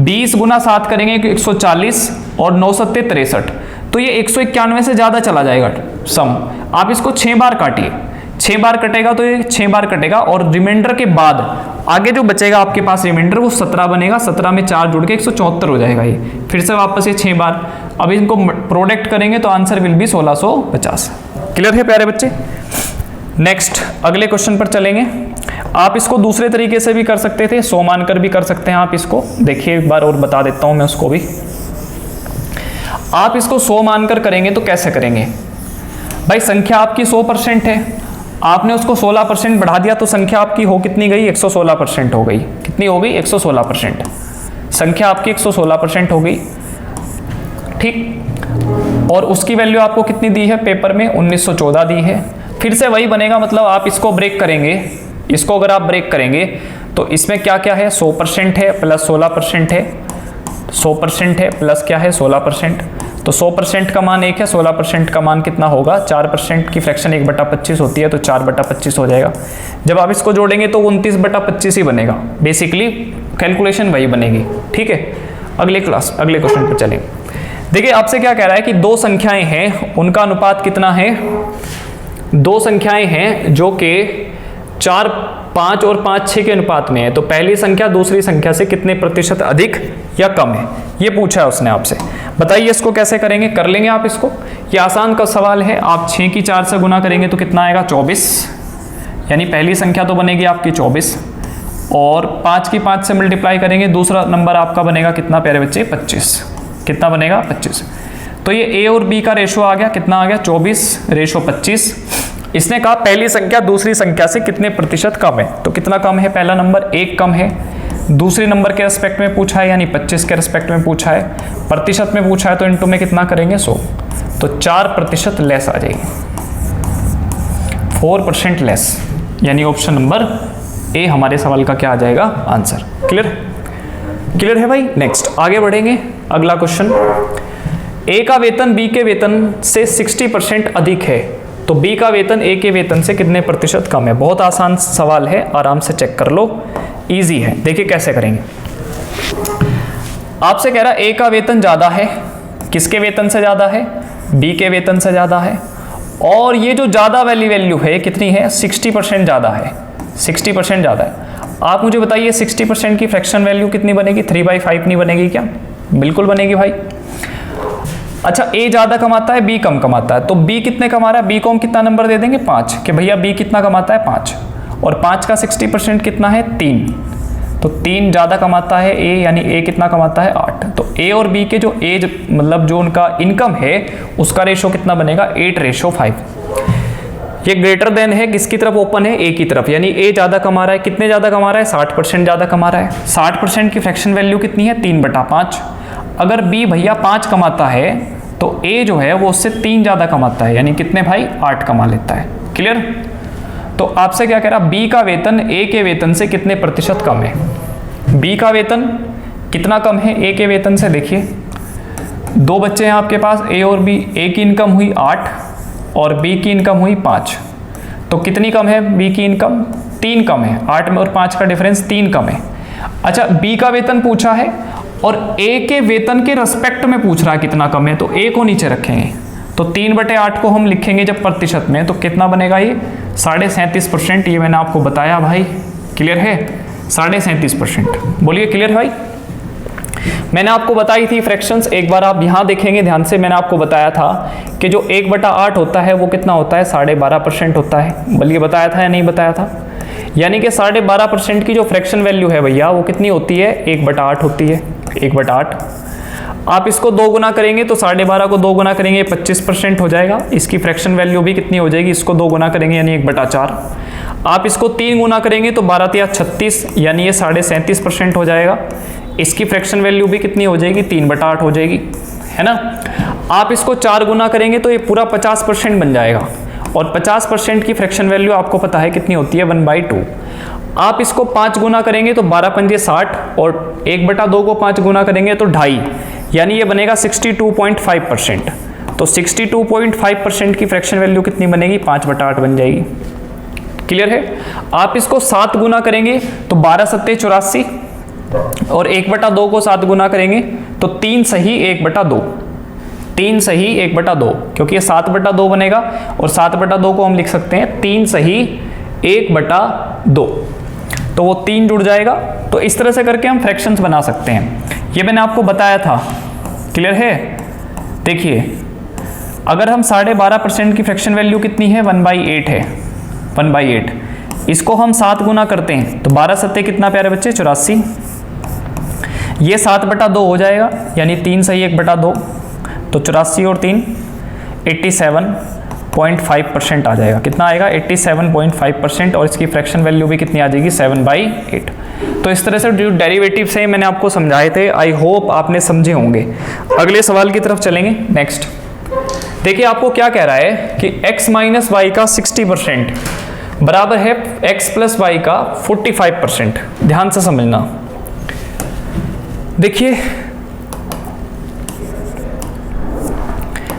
20 गुना 7 करेंगे 140 और 9 सत्ते 63, तो ये 191 से ज़्यादा चला जाएगा सम। आप इसको 6 बार काटिए, 6 बार कटेगा तो ये 6 बार कटेगा, और रिमाइंडर के बाद आगे जो बचेगा आपके पास रिमाइंडर वो 17 बनेगा। 17 में 4 जुड़ के 174 हो जाएगा ये, फिर से वापस ये 6 बार। अब इनको प्रोडक्ट करेंगे तो आंसर विल बी 1650। क्लियर है प्यारे बच्चे? नेक्स्ट अगले क्वेश्चन पर चलेंगे। आप इसको दूसरे तरीके से भी कर सकते थे, 100 मानकर भी कर सकते हैं आप इसको। देखिए एक बार और बता देता हूं मैं उसको भी। आप इसको 100 मानकर करेंगे तो कैसे करेंगे भाई? संख्या आपकी 100% है, आपने उसको 16% बढ़ा दिया तो संख्या आपकी हो कितनी गई? 116% हो गई। कितनी हो गई? 116%। संख्या आपकी 116% हो गई, ठीक। और उसकी वैल्यू आपको कितनी दी है पेपर में? 1914 दी है। फिर से वही बनेगा, मतलब आप इसको ब्रेक करेंगे, इसको अगर आप ब्रेक करेंगे तो इसमें क्या क्या है? 100% है प्लस 16% है, 100% है प्लस क्या है? 16%। तो 100% का मान 1 है, 16% का मान कितना होगा? 4% की फ्रैक्शन 1/25 होती है, तो 4/25 हो जाएगा। जब आप इसको जोड़ेंगे तो 29/25 ही बनेगा। बेसिकली कैलकुलेशन वही बनेगी, ठीक है। अगले क्वेश्चन पर चलें। देखिए आपसे क्या कह रहा है कि 2 संख्याएं हैं, उनका अनुपात कितना है? 2 संख्याएं हैं जो कि 4 5 और 5 6 के अनुपात में है, तो पहली संख्या दूसरी संख्या से कितने प्रतिशत अधिक या कम है, ये पूछा है उसने आपसे। बताइए इसको कैसे करेंगे? कर लेंगे आप इसको। ये आसान का सवाल है। आप 6 की 4 से गुना करेंगे तो कितना आएगा? 24, यानी पहली संख्या तो बनेगी आपकी 24, और 5 की 5 से मल्टीप्लाई करेंगे, दूसरा नंबर आपका बनेगा कितना प्यारे बच्चे? 25। कितना बनेगा? 25। तो ये ए और बी का रेशो आ गया, कितना आ गया? 24:25। इसने कहा पहली संख्या दूसरी संख्या से कितने प्रतिशत कम है, तो कितना कम है? पहला नंबर 1 कम है, दूसरे नंबर के रेस्पेक्ट में पूछा है, यानी 25 के रेस्पेक्ट में पूछा है, प्रतिशत में पूछा है तो इनटू में कितना करेंगे? 100, तो 4% लेस आ जाएगी, 4% लेस, यानी ऑप्शन नंबर ए हमारे सवाल का क्या आ जाएगा? आंसर। क्लियर है भाई? नेक्स्ट आगे बढ़ेंगे। अगला क्वेश्चन, ए का वेतन बी के वेतन से 60% अधिक है, तो बी का वेतन ए के वेतन से कितने प्रतिशत कम है? बहुत आसान सवाल है, आराम से चेक कर लो, इजी है। देखिए कैसे करेंगे। आपसे कह रहा है ए का वेतन ज़्यादा है, किसके वेतन से ज़्यादा है? बी के वेतन से ज़्यादा है, और ये जो ज़्यादा वाली वैल्यू है कितनी है? 60% ज़्यादा है, 60% ज़्यादा है। आप मुझे बताइए 60% की फ्रैक्शन वैल्यू कितनी बनेगी? 3/5 नहीं बनेगी क्या? बिल्कुल बनेगी भाई। अच्छा, ए ज़्यादा कमाता है, बी कम कमाता है, तो बी कितने कमा रहा है? बी को हम कितना नंबर दे देंगे? 5, कि भैया बी कितना कमाता है? 5, और 5 का 60% कितना है? 3, तो 3 ज़्यादा कमाता है ए, यानी ए कितना कमाता है? 8। तो ए और बी के जो एज मतलब जो उनका इनकम है उसका रेशो कितना बनेगा? 8:5। ये ग्रेटर देन है किसकी तरफ? ओपन है ए की तरफ, यानी ए ज़्यादा कमा रहा है। कितने ज़्यादा कमा रहा है? 60% ज़्यादा कमा रहा है। 60% की फ्रैक्शन वैल्यू कितनी है? 3/5। अगर बी भैया 5 कमाता है तो ए जो है वो उससे 3 ज़्यादा कमाता है, यानी कितने भाई? 8 कमा लेता है। क्लियर? तो आपसे क्या कह रहा? बी का वेतन ए के वेतन से कितने प्रतिशत कम है? बी का वेतन कितना कम है ए के वेतन से? देखिए 2 बच्चे हैं आपके पास, ए और बी। ए की इनकम हुई 8 और बी की इनकम हुई 5, तो कितनी कम है बी की इनकम? 3 कम है। 8 में और 5 का डिफरेंस 3 कम है। अच्छा, बी का वेतन पूछा है और ए के वेतन के रेस्पेक्ट में पूछ रहा है कितना कम है, तो ए को नीचे रखेंगे। तो 3/8 को हम लिखेंगे जब प्रतिशत में, तो कितना बनेगा ये 37.5%। ये मैंने आपको बताया भाई, क्लियर है, 37.5%। बोलिए क्लियर है भाई। मैंने आपको बताई थी फ्रैक्शंस, एक बार आप यहाँ देखेंगे ध्यान से, मैंने आपको बताया था कि जो 1/8 होता है वो कितना होता है, 12.5% होता है। बोलिए बताया था या नहीं बताया था? यानी कि 12.5% की जो फ्रैक्शन वैल्यू है भैया वो कितनी होती है, 1/8 होती है, 1/8। आप इसको 2 गुना करेंगे तो 12.5 को 2 गुना करेंगे 25% हो जाएगा। इसकी फ्रैक्शन वैल्यू भी कितनी हो जाएगी, इसको 2 गुना करेंगे यानी 1/4। आप इसको 3 गुना करेंगे तो 12 या 36 यानी ये 37.5% हो जाएगा। इसकी फ्रैक्शन वैल्यू भी कितनी हो जाएगी, 3/8 हो जाएगी, है ना। आप इसको 4 गुना करेंगे तो ये पूरा 50% बन जाएगा, और 50% की फ्रैक्शन वैल्यू आपको पता है कितनी होती है, 1/2। आप इसको 5 गुना करेंगे तो 12 पंजे 60, और 1/2 को 5 गुना करेंगे तो 2.5, यानी ये बनेगा 62.5%। तो 62.5% की फ्रैक्शन वैल्यू कितनी बनेगी, 5/8 बन जाएगी। क्लियर है। आप इसको 7 गुना करेंगे तो 12 सत्ते 84, और 1/2 को 7 गुना करेंगे तो 3 सही 1/2, 3 सही 1/2, क्योंकि ये 7/2 बनेगा, और 7/2 को हम लिख सकते हैं 3 सही 1/2, तो वो 3 जुड़ जाएगा। तो इस तरह से करके हम फ्रैक्शंस बना सकते हैं, ये मैंने आपको बताया था। क्लियर है। देखिए अगर हम 12.5% की फ्रैक्शन वैल्यू कितनी है, 1/8 है, 1/8। इसको हम 7 गुना करते हैं तो 12 सत्ते कितना प्यारे बच्चे, 84। ये 7/2 हो जाएगा, यानी 3 सही 1/2, तो 84 और 3 87.5% आ जाएगा। कितना आएगा, 87.5%, और इसकी फ्रैक्शन वैल्यू भी कितनी आ जाएगी, 7/8। तो इस तरह से जो डेरिवेटिव से मैंने आपको समझाए थे, आई होप आपने समझे होंगे। अगले सवाल की तरफ चलेंगे। नेक्स्ट देखिए आपको क्या कह रहा है कि x माइनस वाई का 60% बराबर है x प्लस वाई का 45%। ध्यान से समझना। देखिए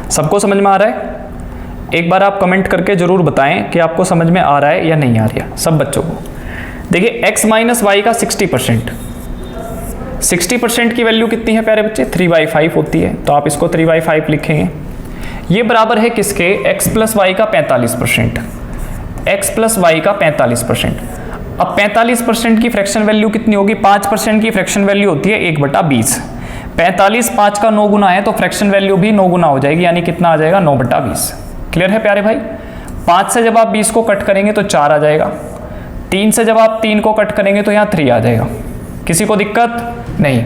सबको समझ में आ रहा है? एक बार आप कमेंट करके जरूर बताएं कि आपको समझ में आ रहा है या नहीं आ रहा है, सब बच्चों को। देखिए x माइनस वाई का 60%, 60% की वैल्यू कितनी है प्यारे बच्चे, 3/5 होती है, तो आप इसको 3/5 लिखेंगे। ये बराबर है किसके, x प्लस वाई का 45%, x प्लस वाई का 45%। अब 45% की फ्रैक्शन वैल्यू कितनी होगी, 5% की फ्रैक्शन वैल्यू होती है 1/20। 45 5 का 9 गुना है, तो फ्रैक्शन वैल्यू भी 9 गुना हो जाएगी, यानी कितना आ जाएगा, 9/20। क्लियर है प्यारे भाई। 5 से जब आप 20 को कट करेंगे तो 4 आ जाएगा। 3 से जब आप 3 को कट करेंगे तो यहाँ 3 आ जाएगा। किसी को दिक्कत नहीं।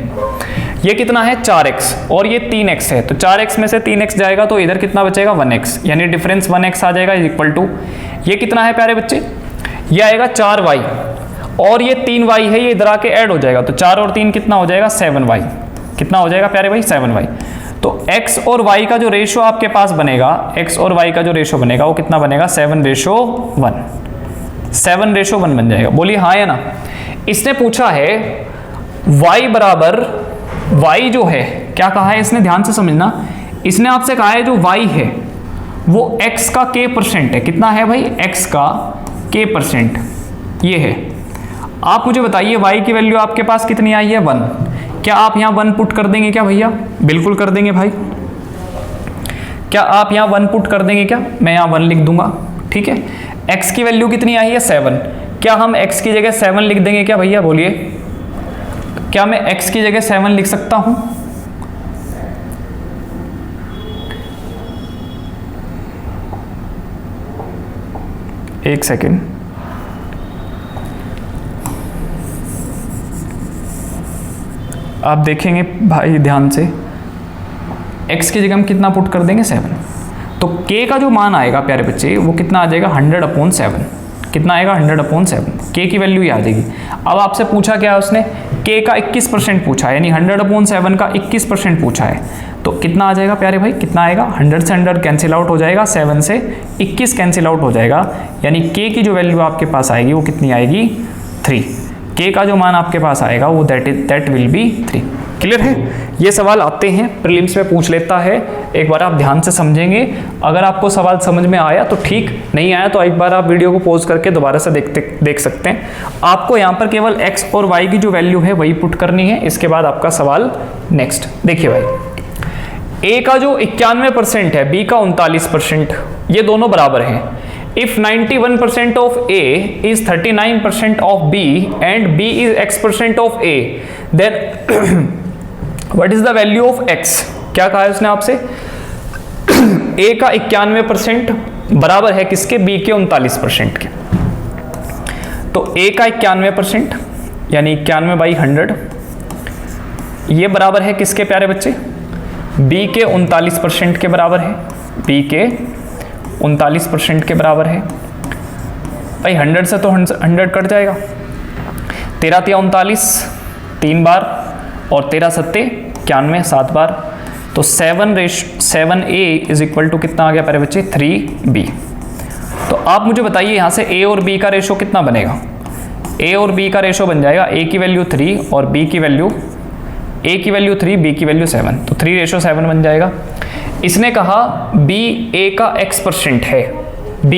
ये कितना है, 4x, और ये 3x है, तो 4x में से 3x जाएगा तो इधर कितना बचेगा, 1x, यानी डिफरेंस 1x आ जाएगा, इज इक्वल टू, ये कितना है प्यारे बच्चे, ये आएगा 4y, और ये 3y है, ये इधर आके ऐड हो जाएगा, तो 4 और 3 कितना हो जाएगा, 7y। कितना हो जाएगा प्यारे भाई, 7y। तो x और y का जो रेशो आपके पास बनेगा, x और y का जो रेशो बनेगा वो कितना बनेगा, 7:1, 7:1 बन जाएगा। बोलिए हाँ या ना। इसने पूछा है y बराबर, y जो है क्या कहा है इसने, ध्यान से समझना। इसने आपसे कहा है जो y है वो x का k% है। कितना है भाई, x का k%, ये है। आप मुझे बताइए y की वैल्यू आपके पास कितनी आई है, 1। क्या आप यहाँ 1 पुट कर देंगे क्या भैया, बिल्कुल कर देंगे भाई। क्या आप यहाँ 1 पुट कर देंगे क्या, मैं यहाँ 1 लिख दूंगा, ठीक है। x की वैल्यू कितनी आई है, 7। क्या हम x की जगह 7 लिख देंगे क्या भैया, बोलिए। क्या मैं x की जगह 7 लिख सकता हूं? एक सेकेंड, आप देखेंगे भाई ध्यान से, x की जगह हम कितना पुट कर देंगे, 7। तो k का जो मान आएगा प्यारे बच्चे वो कितना आ जाएगा, 100/7। कितना आएगा, 100/7। k की वैल्यू ही आ जाएगी। अब आपसे पूछा क्या है उसने, k का 21% पूछा है, यानी 100/7 का 21% पूछा है, तो कितना आ जाएगा प्यारे भाई, कितना आएगा, 100 से 100 कैंसिल आउट हो जाएगा, 7 से 21 कैंसिल आउट हो जाएगा, यानी k की जो वैल्यू आपके पास आएगी वो कितनी आएगी, 3। k का जो मान आपके पास आएगा वो दैट विल बी 3। क्लियर है। ये सवाल आते हैं प्रीलिम्स में, पूछ लेता है एक बार आप ध्यान से समझेंगे। अगर आपको सवाल समझ में आया तो ठीक, नहीं आया तो एक बार आप वीडियो को पॉज करके दोबारा से देख सकते हैं। आपको यहाँ पर केवल x और y की जो वैल्यू है वही पुट करनी है। इसके बाद आपका सवाल नेक्स्ट देखिए भाई, a का जो 91% है, b का 39%, ये दोनों बराबर हैं। If 91% of A is 39% of B and B is X% of A, then what is the value of X? क्या कहा है उसने आपसे? A का 91% बराबर है किसके? B के 39% के। तो A का 91% यानी 91/100, ये बराबर है किसके प्यारे बच्चे? B के 39% के बराबर है। B के 39% के बराबर है भाई। 100 से तो 100 कट जाएगा। 13 × 39 3 बार और 13 × 91 7 बार। तो 7A इज इक्वल टू कितना आ गया प्यारे बच्चे? 3B। तो आप मुझे बताइए यहाँ से A और B का रेशो कितना बनेगा? A और B का रेशो बन जाएगा A की वैल्यू 3 और B की वैल्यू, A की वैल्यू 3, B की वैल्यू 7, तो 3:7 बन जाएगा। इसने कहा B A का X% है, B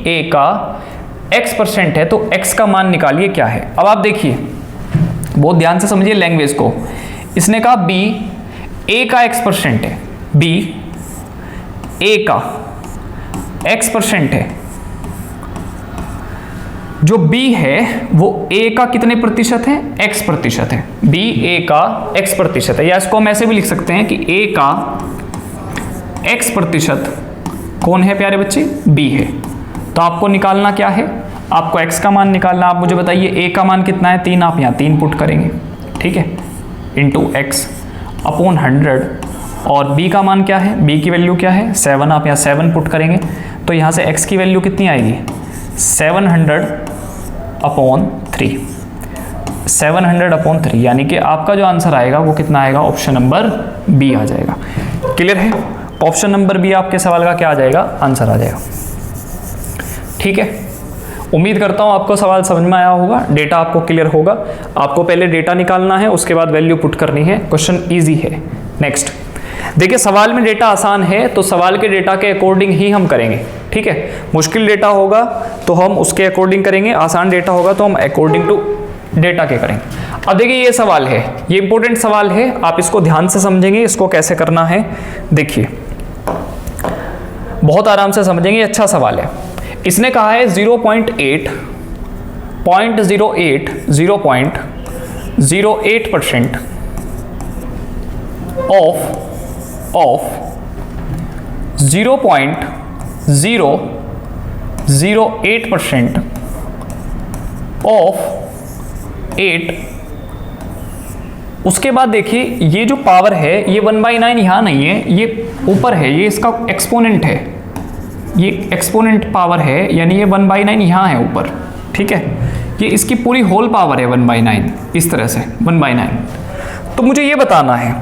A का X% है, तो X का मान निकालिए क्या है। अब आप देखिए, बहुत ध्यान से समझिए लैंग्वेज को। इसने कहा B A का X% है, B A का X% है, जो B है वो A का कितने प्रतिशत है? X% है। B A का X% है, या इसको हम ऐसे भी लिख सकते हैं कि A का X% कौन है प्यारे बच्चे? B है। तो आपको निकालना क्या है? आपको X का मान निकालना। आप मुझे बताइए A का मान कितना है? 3, आप यहाँ 3 पुट करेंगे, ठीक है, इंटू X अपॉन 100। और B का मान क्या है? B की वैल्यू क्या है? 7, आप यहाँ 7 पुट करेंगे। तो यहाँ से X की वैल्यू कितनी आएगी? 700/3, 700/3, यानी कि आपका जो आंसर आएगा वो कितना आएगा? ऑप्शन नंबर B आ जाएगा। क्लियर है? ऑप्शन नंबर B आपके सवाल का क्या आ जाएगा? आंसर आ जाएगा। ठीक है, उम्मीद करता हूं आपको सवाल समझ में आया होगा, डेटा आपको क्लियर होगा। आपको पहले डेटा निकालना है, उसके बाद वैल्यू पुट करनी है। क्वेश्चन इजी है। नेक्स्ट देखिए, सवाल में डेटा आसान है तो सवाल के डेटा के अकॉर्डिंग ही हम करेंगे, ठीक है। मुश्किल डेटा होगा तो हम उसके अकॉर्डिंग करेंगे, आसान डेटा होगा तो हम अकॉर्डिंग टू डेटा के करेंगे। अब देखिए, ये सवाल है, ये इंपॉर्टेंट सवाल है, आप इसको ध्यान से समझेंगे। इसको कैसे करना है देखिए, बहुत आराम से समझेंगे, अच्छा सवाल है। इसने कहा है 0.08% of 0.008% ऑफ 8। उसके बाद देखिए, ये जो पावर है ये 1/9 यहाँ नहीं है, ये ऊपर है, ये इसका एक्सपोनेंट है, ये एक्सपोनेंट पावर है, यानी ये 1/9 यहाँ है ऊपर, ठीक है। ये इसकी पूरी होल पावर है 1/9, इस तरह से 1/9। तो मुझे ये बताना है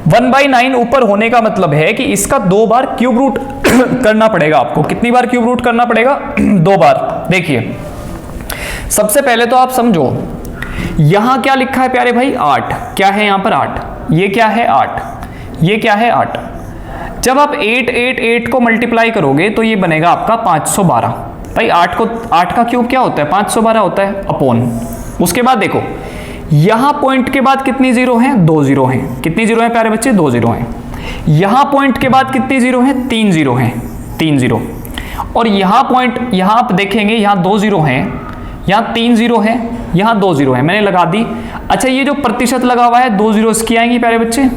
1/9 ऊपर होने का मतलब है कि इसका 2 बार क्यूब रूट करना पड़ेगा आपको। कितनी बार क्यूब रूट करना पड़ेगा? 2 बार। देखिए, सबसे पहले तो आप समझो यहां क्या लिखा है प्यारे भाई? 8। क्या है यहां पर? 8। ये क्या है? 8। ये क्या है? 8। जब आप 8 को मल्टीप्लाई करोगे तो ये बनेगा आपका 512। भाई 8 का क्यूब क्या होता है? 512 होता है, अपॉन। उसके बाद देखो, यहां पॉइंट के बाद कितनी जीरो हैं? 2 जीरो हैं। कितनी जीरो हैं प्यारे बच्चे? 2 जीरो हैं। यहां पॉइंट के बाद कितनी जीरो हैं? 3 जीरो हैं, 3 जीरो। और यहां पॉइंट, यहां आप देखेंगे यहां 2 जीरो हैं, यहाँ 3 जीरो है, यहाँ 2 जीरो है, मैंने लगा दी। अच्छा, ये जो प्रतिशत लगा हुआ है 2 जीरो इसकी आएंगी प्यारे बच्चे,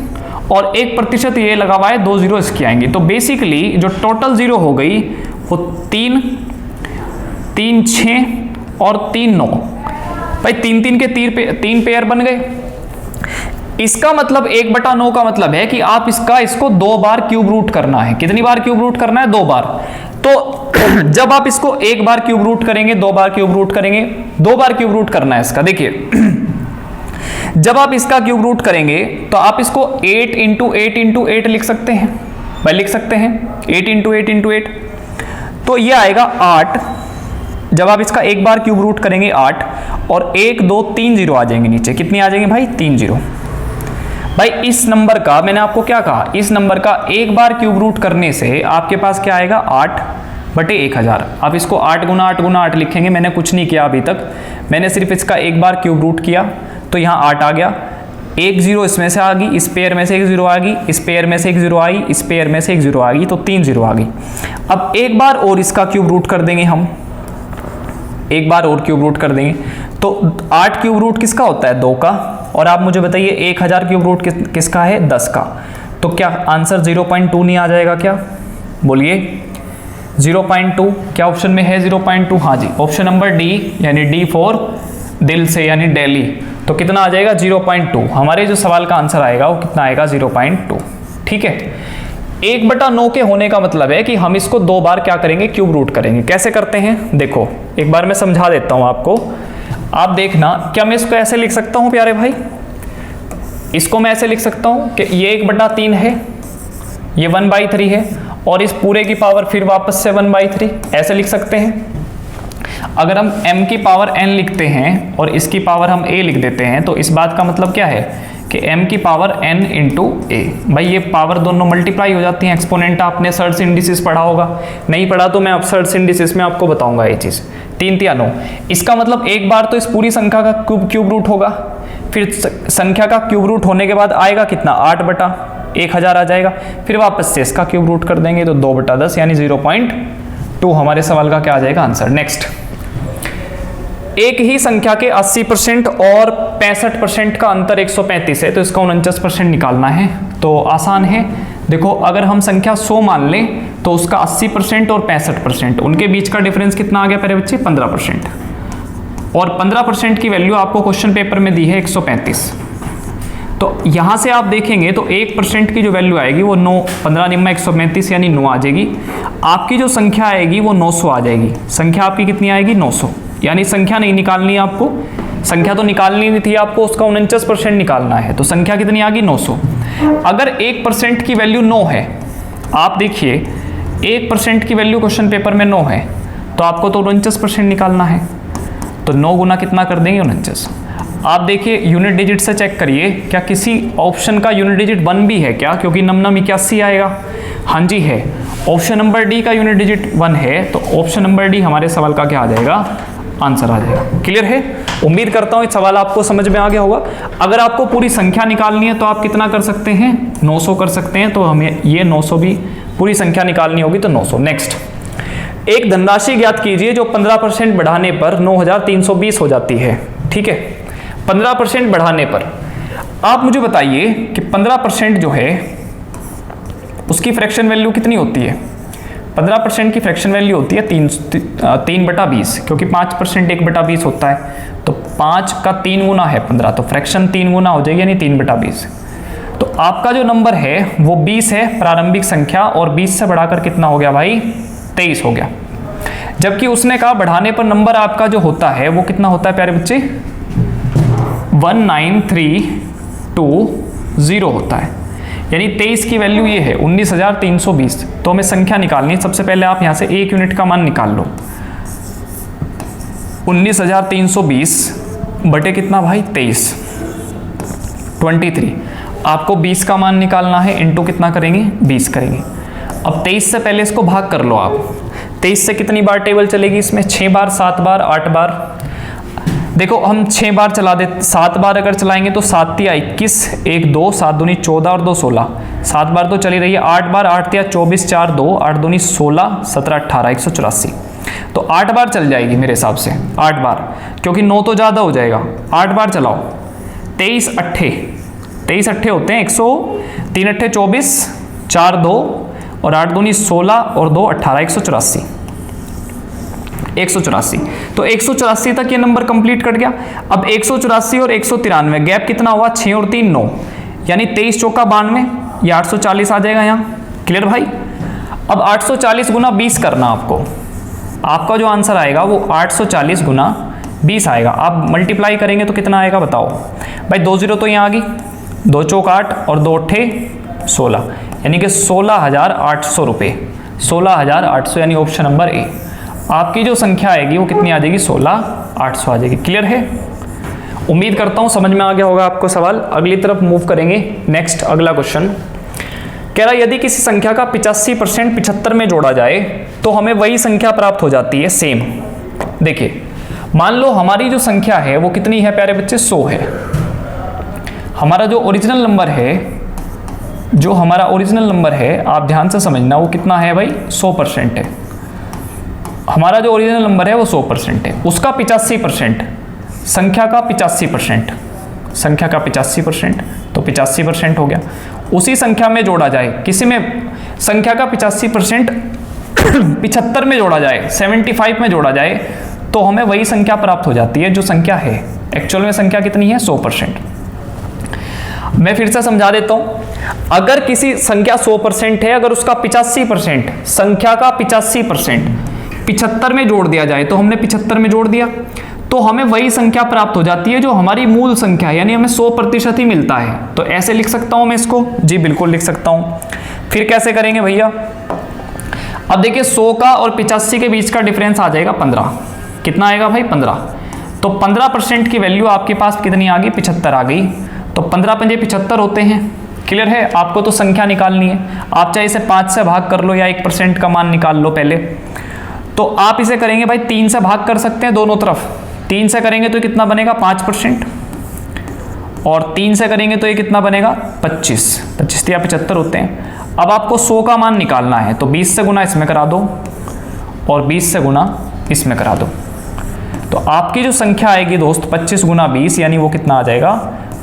और 1% ये लगा हुआ है 2 जीरो इसकी आएंगी। तो बेसिकली जो टोटल जीरो हो गई वो 3, 6 और 3 9। भाई 3 के 3 पेयर बन गए। इसका मतलब 1/9 का मतलब है कि आप इसको 2 बार क्यूब रूट करना है। कितनी बार क्यूब रूट करना है? 2 बार। तो जब आप इसको 1 बार क्यूब रूट करेंगे, 2 बार क्यूब रूट करेंगे, 2 बार क्यूब रूट करना है इसका। देखिए, जब आप इसका क्यूब रूट करेंगे तो आप इसको 8 × 8 लिख सकते हैं। भाई लिख सकते हैं 8 × 8 तो ये आएगा 8। जब आप इसका 1 बार क्यूब रूट करेंगे 8, और 1 2 3 जीरो आ जाएंगे नीचे। कितनी आ जाएंगे भाई? 3 जीरो। भाई इस नंबर का मैंने आपको क्या कहा, इस नंबर का एक बार क्यूब रूट करने से आपके पास क्या आएगा 8/1000। आप इसको 8 गुना 8 गुना 8 लिखेंगे, मैंने कुछ नहीं किया अभी तक, मैंने सिर्फ इसका एक बार क्यूब रूट किया तो यहाँ 8 आ गया। एक जीरो इसमें से आ गई, इस पेयर में से एक जीरो आ गई, इस पेयर में से एक जीरो आई, इस पेयर में से एक जीरो आ गई, तो 3 जीरो आ गई। अब एक बार और इसका क्यूब रूट कर देंगे हम, एक बार और क्यूब रूट कर देंगे तो 8 क्यूब रूट किसका होता है 2 का, और आप मुझे बताइए 1000 क्यूब रूट किसका है 10 का। तो क्या आंसर 0.2 नहीं आ जाएगा क्या, बोलिए 0.2। क्या ऑप्शन में है 0.2, हाँ जी ऑप्शन नंबर डी, यानी डी फॉर दिल से यानी दिल्ली। तो कितना आ जाएगा 0.2, हमारे जो सवाल का आंसर आएगा वो कितना आएगा 0.2। ठीक है, 1/9 के होने का मतलब है कि हम इसको 2 बार क्या करेंगे क्यूब रूट करेंगे। कैसे करते हैं देखो, एक बार मैं समझा देता हूं आपको, आप देखना। क्या मैं इसको ऐसे लिख सकता हूं प्यारे भाई, इसको मैं ऐसे लिख सकता हूं कि ये 1/3 है, ये 1/3 है, और इस पूरे की पावर फिर वापस से 1/3, ऐसे लिख सकते हैं। अगर हम m की पावर n लिखते हैं और इसकी पावर हम a लिख देते हैं तो इस बात का मतलब क्या है कि m की पावर n इंटू a। भाई ये पावर दोनों मल्टीप्लाई हो जाती हैं। एक्सपोनेंट आपने सर्च इंडिसेस पढ़ा होगा, नहीं पढ़ा तो मैं अब सर्च इंडिसेस में आपको बताऊंगा ये चीज़। 3 3 9, इसका मतलब एक बार तो इस पूरी संख्या का क्यूब रूट होगा, फिर संख्या का क्यूब रूट होने के बाद आएगा कितना 8/1000 आ जाएगा, फिर वापस से इसका क्यूब रूट कर देंगे तो 2/10 यानी 0.2 हमारे सवाल का क्या आ जाएगा आंसर। नेक्स्ट, एक ही संख्या के 80% और 65% का अंतर 135 है, तो इसका 49% निकालना है। तो आसान है, देखो अगर हम संख्या 100 मान लें तो उसका 80% और 65% उनके बीच का डिफरेंस कितना आ गया प्यारे बच्चे 15%, और 15% की वैल्यू आपको क्वेश्चन पेपर में दी है 135। तो यहाँ से आप देखेंगे तो 1% की जो वैल्यू आएगी वो 9, 15 निम्मा 135 यानी 9 आ जाएगी। आपकी जो संख्या आएगी वो 900 आ जाएगी। संख्या आपकी कितनी आएगी 900, यानी संख्या नहीं निकालनी है आपको, संख्या तो निकालनी नहीं थी आपको, उसका 49% निकालना है। तो संख्या कितनी आ गई 900। अगर 1% की वैल्यू 9 है, आप देखिए 1% की वैल्यू क्वेश्चन पेपर में 9 है, तो आपको तो 49% निकालना है। तो 9 गुना कितना कर देंगे 49। आप देखिए यूनिट डिजिट से चेक करिए, क्या किसी ऑप्शन का यूनिट डिजिट 1 भी है क्या, क्योंकि नमनम 81 आएगा। हाँ जी है, ऑप्शन नंबर डी का यूनिट डिजिट 1 है, तो ऑप्शन नंबर डी हमारे सवाल का क्या आ जाएगा आंसर आ जाएगा। क्लियर है, उम्मीद करता हूँ ये सवाल आपको समझ में आ गया होगा। अगर आपको पूरी संख्या निकालनी है तो आप कितना कर सकते हैं 900 कर सकते हैं, तो हमें ये 900 भी पूरी संख्या निकालनी होगी तो 900। नेक्स्ट, एक धनराशि ज्ञात कीजिए जो 15% बढ़ाने पर 9320 हो जाती है। ठीक है, 15% बढ़ाने पर आप मुझे बताइए कि 15% जो है उसकी फ्रैक्शन वैल्यू कितनी होती है। 15% की फ्रैक्शन वैल्यू होती है 3/20, क्योंकि 5% 1/20 होता है, तो 5 का 3 गुना है 15, तो फ्रैक्शन 3 गुना हो जाएगी यानी 3/20। तो आपका जो नंबर है वो 20 है प्रारंभिक संख्या, और 20 से बढ़ाकर कितना हो गया भाई 23 हो गया। जबकि उसने कहा बढ़ाने पर नंबर आपका जो होता है वो कितना होता है प्यारे बच्चे 19320 होता है, यानी 23 की वैल्यू ये है 19320। तो हमें संख्या निकालनी है। सबसे पहले आप यहां से 1 यूनिट का मान निकाल लो, 19320 बटे कितना भाई 23, 23। आपको 20 का मान निकालना है, इंटू कितना करेंगे 20 करेंगे। अब 23 से पहले इसको भाग कर लो आप। 23 से कितनी बार टेबल चलेगी इसमें 6 बार, 7 बार, 8 बार। देखो हम 6 बार चला दे, 7 बार अगर चलाएंगे तो 7 × 21, 1 2, 7 दूनी 14 और 2 16, 7 बार तो चली रही है। 8 बार, 8 × 24, 4 2, 8 दूनी 16, 17 18, 184। तो 8 बार चल जाएगी मेरे हिसाब से, 8 बार, क्योंकि 9 तो ज़्यादा हो जाएगा। 8 बार चलाओ। 23 अट्ठे होते हैं 100, 3 अट्ठे 24, 4 2 और 8 दूनी 16 और 2 18, 184। तो 184 तक ये नंबर कंप्लीट कट गया। अब 184 और 193 गैप कितना हुआ 6 और 3 9, यानी 23 चौका 92, ये 840 आ जाएगा यहाँ। क्लियर भाई। अब 840 गुना 20 करना आपको, आपका जो आंसर आएगा वो 840 गुना 20 आएगा। आप मल्टीप्लाई करेंगे तो कितना आएगा बताओ भाई। 2 0 तो यहाँ आ गई, 2 चौक 8 और 2 अट्ठे 16, यानी कि 16,800 रुपये, 16,800 यानी ऑप्शन नंबर ए। आपकी जो संख्या आएगी वो कितनी आ जाएगी 16,800 आ जाएगी। क्लियर है। उम्मीद करता हूं समझ में आ गया होगा आपको सवाल। अगली तरफ मूव करेंगे। नेक्स्ट अगला क्वेश्चन कह रहा यदि किसी संख्या का 85% 75 में जोड़ा जाए तो हमें वही संख्या प्राप्त हो जाती है, सेम। देखिए मान लो हमारी जो संख्या है वो कितनी है प्यारे बच्चे, 100 है। हमारा जो ओरिजिनल नंबर है, जो हमारा ओरिजिनल नंबर है, आप ध्यान से समझना, वो कितना है भाई, 100% है। हमारा जो ओरिजिनल नंबर है वो 100% है। उसका 85%, संख्या का 85%, संख्या का 85%, तो 85% हो गया। उसी संख्या में जोड़ा जाए, किसी में संख्या का 85% 75 में जोड़ा जाए, 75 में जोड़ा जाए, तो हमें वही संख्या प्राप्त हो जाती है जो संख्या है। एक्चुअल में संख्या कितनी है, 100%। मैं फिर से समझा देता हूं। अगर किसी संख्या 100% है, अगर उसका 85%, संख्या का 85% 75 में जोड़ दिया जाए, तो हमने 75 में जोड़ दिया, तो हमें वही संख्या प्राप्त हो जाती है जो हमारी मूल संख्या है, यानी हमें 100% ही मिलता है। तो ऐसे लिख सकता हूं मैं इसको, जी बिल्कुल लिख सकता हूं। फिर कैसे करेंगे भैया, अब देखिए 100 का और 85 के बीच का डिफरेंस आ जाएगा 15। कितना आएगा भाई, 15। तो 15% की वैल्यू आपके पास कितनी आ गई, 75 आ गई। तो 15 पंजे 75 होते हैं। क्लियर है, आपको तो संख्या निकालनी है। आप चाहे इसे 5 से भाग कर लो या 1% का मान निकाल लो पहले। तो आप इसे करेंगे भाई 3 से भाग कर सकते हैं दोनों तरफ। 3 से करेंगे तो कितना बनेगा, 5%, और 3 से करेंगे तो ये कितना बनेगा, 25 या 75 होते हैं। अब आपको 100 का मान निकालना है, तो 20 से गुना इसमें करा दो और 20 से गुना इसमें करा दो। तो आपकी जो संख्या आएगी दोस्त 25 गुना 20, यानी वो कितना आ जाएगा,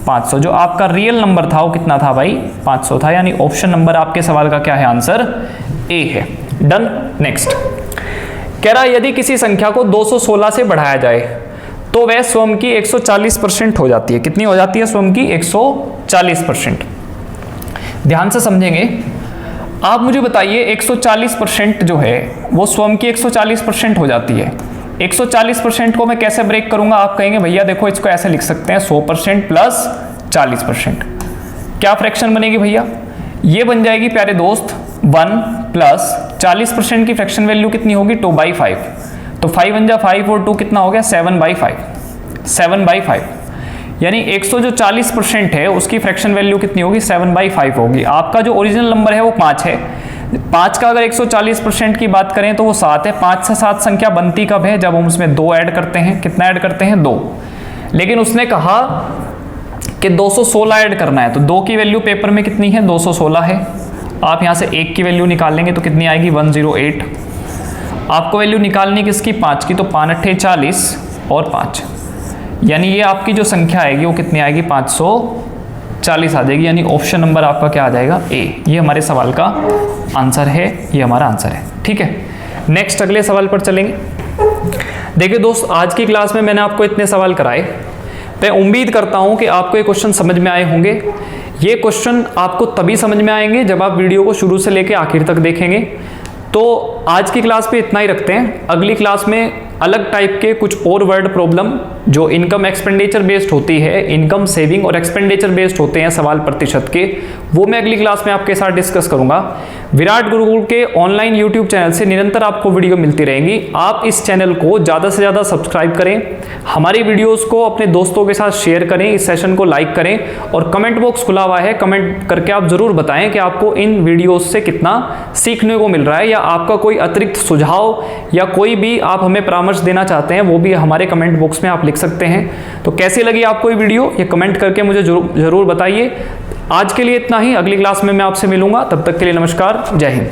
500। जो आपका रियल नंबर था वो कितना था भाई, 500 था। यानी ऑप्शन नंबर आपके सवाल का क्या है, आंसर ए है। डन। नेक्स्ट कह रहा यदि किसी संख्या को 216 से बढ़ाया जाए तो वह स्वयं की 140% हो जाती है। कितनी हो जाती है, स्वयं की 140%। ध्यान से समझेंगे। आप मुझे बताइए 140% जो है वो स्वयं की 140% हो जाती है। 140% को मैं कैसे ब्रेक करूंगा, आप कहेंगे भैया देखो इसको ऐसे लिख सकते हैं, 100% प्लस 40%। क्या फ्रैक्शन बनेगी भैया, ये बन जाएगी प्यारे दोस्त 1 प्लस 40% की फ्रैक्शन वैल्यू कितनी होगी, 2/5। तो 5 1 जा 5 और 2 कितना हो गया, 7/5। 7/5 यानी 140% है, उसकी फ्रैक्शन वैल्यू कितनी होगी, 7/5 होगी। आपका जो ओरिजिनल नंबर है वो 5 है। 5 का अगर 140% की बात करें तो वो 7 है। 5 से 7 संख्या बनती कब है, जब हम उसमें 2 ऐड करते हैं। कितना ऐड करते हैं, 2। लेकिन उसने कहा कि 216 ऐड करना है, तो 2 की वैल्यू पेपर में कितनी है, 216 है। आप यहाँ से 1 की वैल्यू निकालेंगे तो कितनी आएगी, 108। आपको वैल्यू निकालनी किसकी, 5 की, तो 5 8 40 और 5, यानी ये आपकी जो संख्या आएगी वो कितनी आएगी, 540 आ जाएगी। यानी ऑप्शन नंबर आपका क्या आ जाएगा, ए। ये हमारे सवाल का आंसर है, ये हमारा आंसर है। ठीक है, नेक्स्ट अगले सवाल पर चलेंगे। देखिए दोस्त, आज की क्लास में मैंने आपको इतने सवाल कराए। मैं उम्मीद करता हूं कि आपको ये क्वेश्चन समझ में आए होंगे। ये क्वेश्चन आपको तभी समझ में आएंगे जब आप वीडियो को शुरू से लेकर आखिर तक देखेंगे। तो आज की क्लास पे इतना ही रखते हैं। अगली क्लास में अलग टाइप के कुछ और वर्ड प्रॉब्लम जो इनकम एक्सपेंडिचर बेस्ड होती है, इनकम सेविंग और एक्सपेंडिचर बेस्ड होते हैं सवाल प्रतिशत के, वो मैं अगली क्लास में आपके साथ डिस्कस करूंगा। विराट गुरुकुल के ऑनलाइन यूट्यूब चैनल से निरंतर आपको वीडियो मिलती रहेंगी। आप इस चैनल को ज़्यादा से ज़्यादा सब्सक्राइब करें, हमारी वीडियोज़ को अपने दोस्तों के साथ शेयर करें, इस सेशन को लाइक करें और कमेंट बॉक्स खुला हुआ है, कमेंट करके आप ज़रूर बताएं कि आपको इन वीडियोज़ से कितना सीखने को मिल रहा है, या आपका कोई अतिरिक्त सुझाव या कोई भी आप हमें परामर्श देना चाहते हैं वो भी हमारे कमेंट बॉक्स में आप लिख सकते हैं। तो कैसी लगी आपको ये वीडियो, ये कमेंट करके मुझे जरूर बताइए। आज के लिए इतना ही, अगली क्लास में मैं आपसे मिलूंगा। तब तक के लिए नमस्कार, जय हिंद।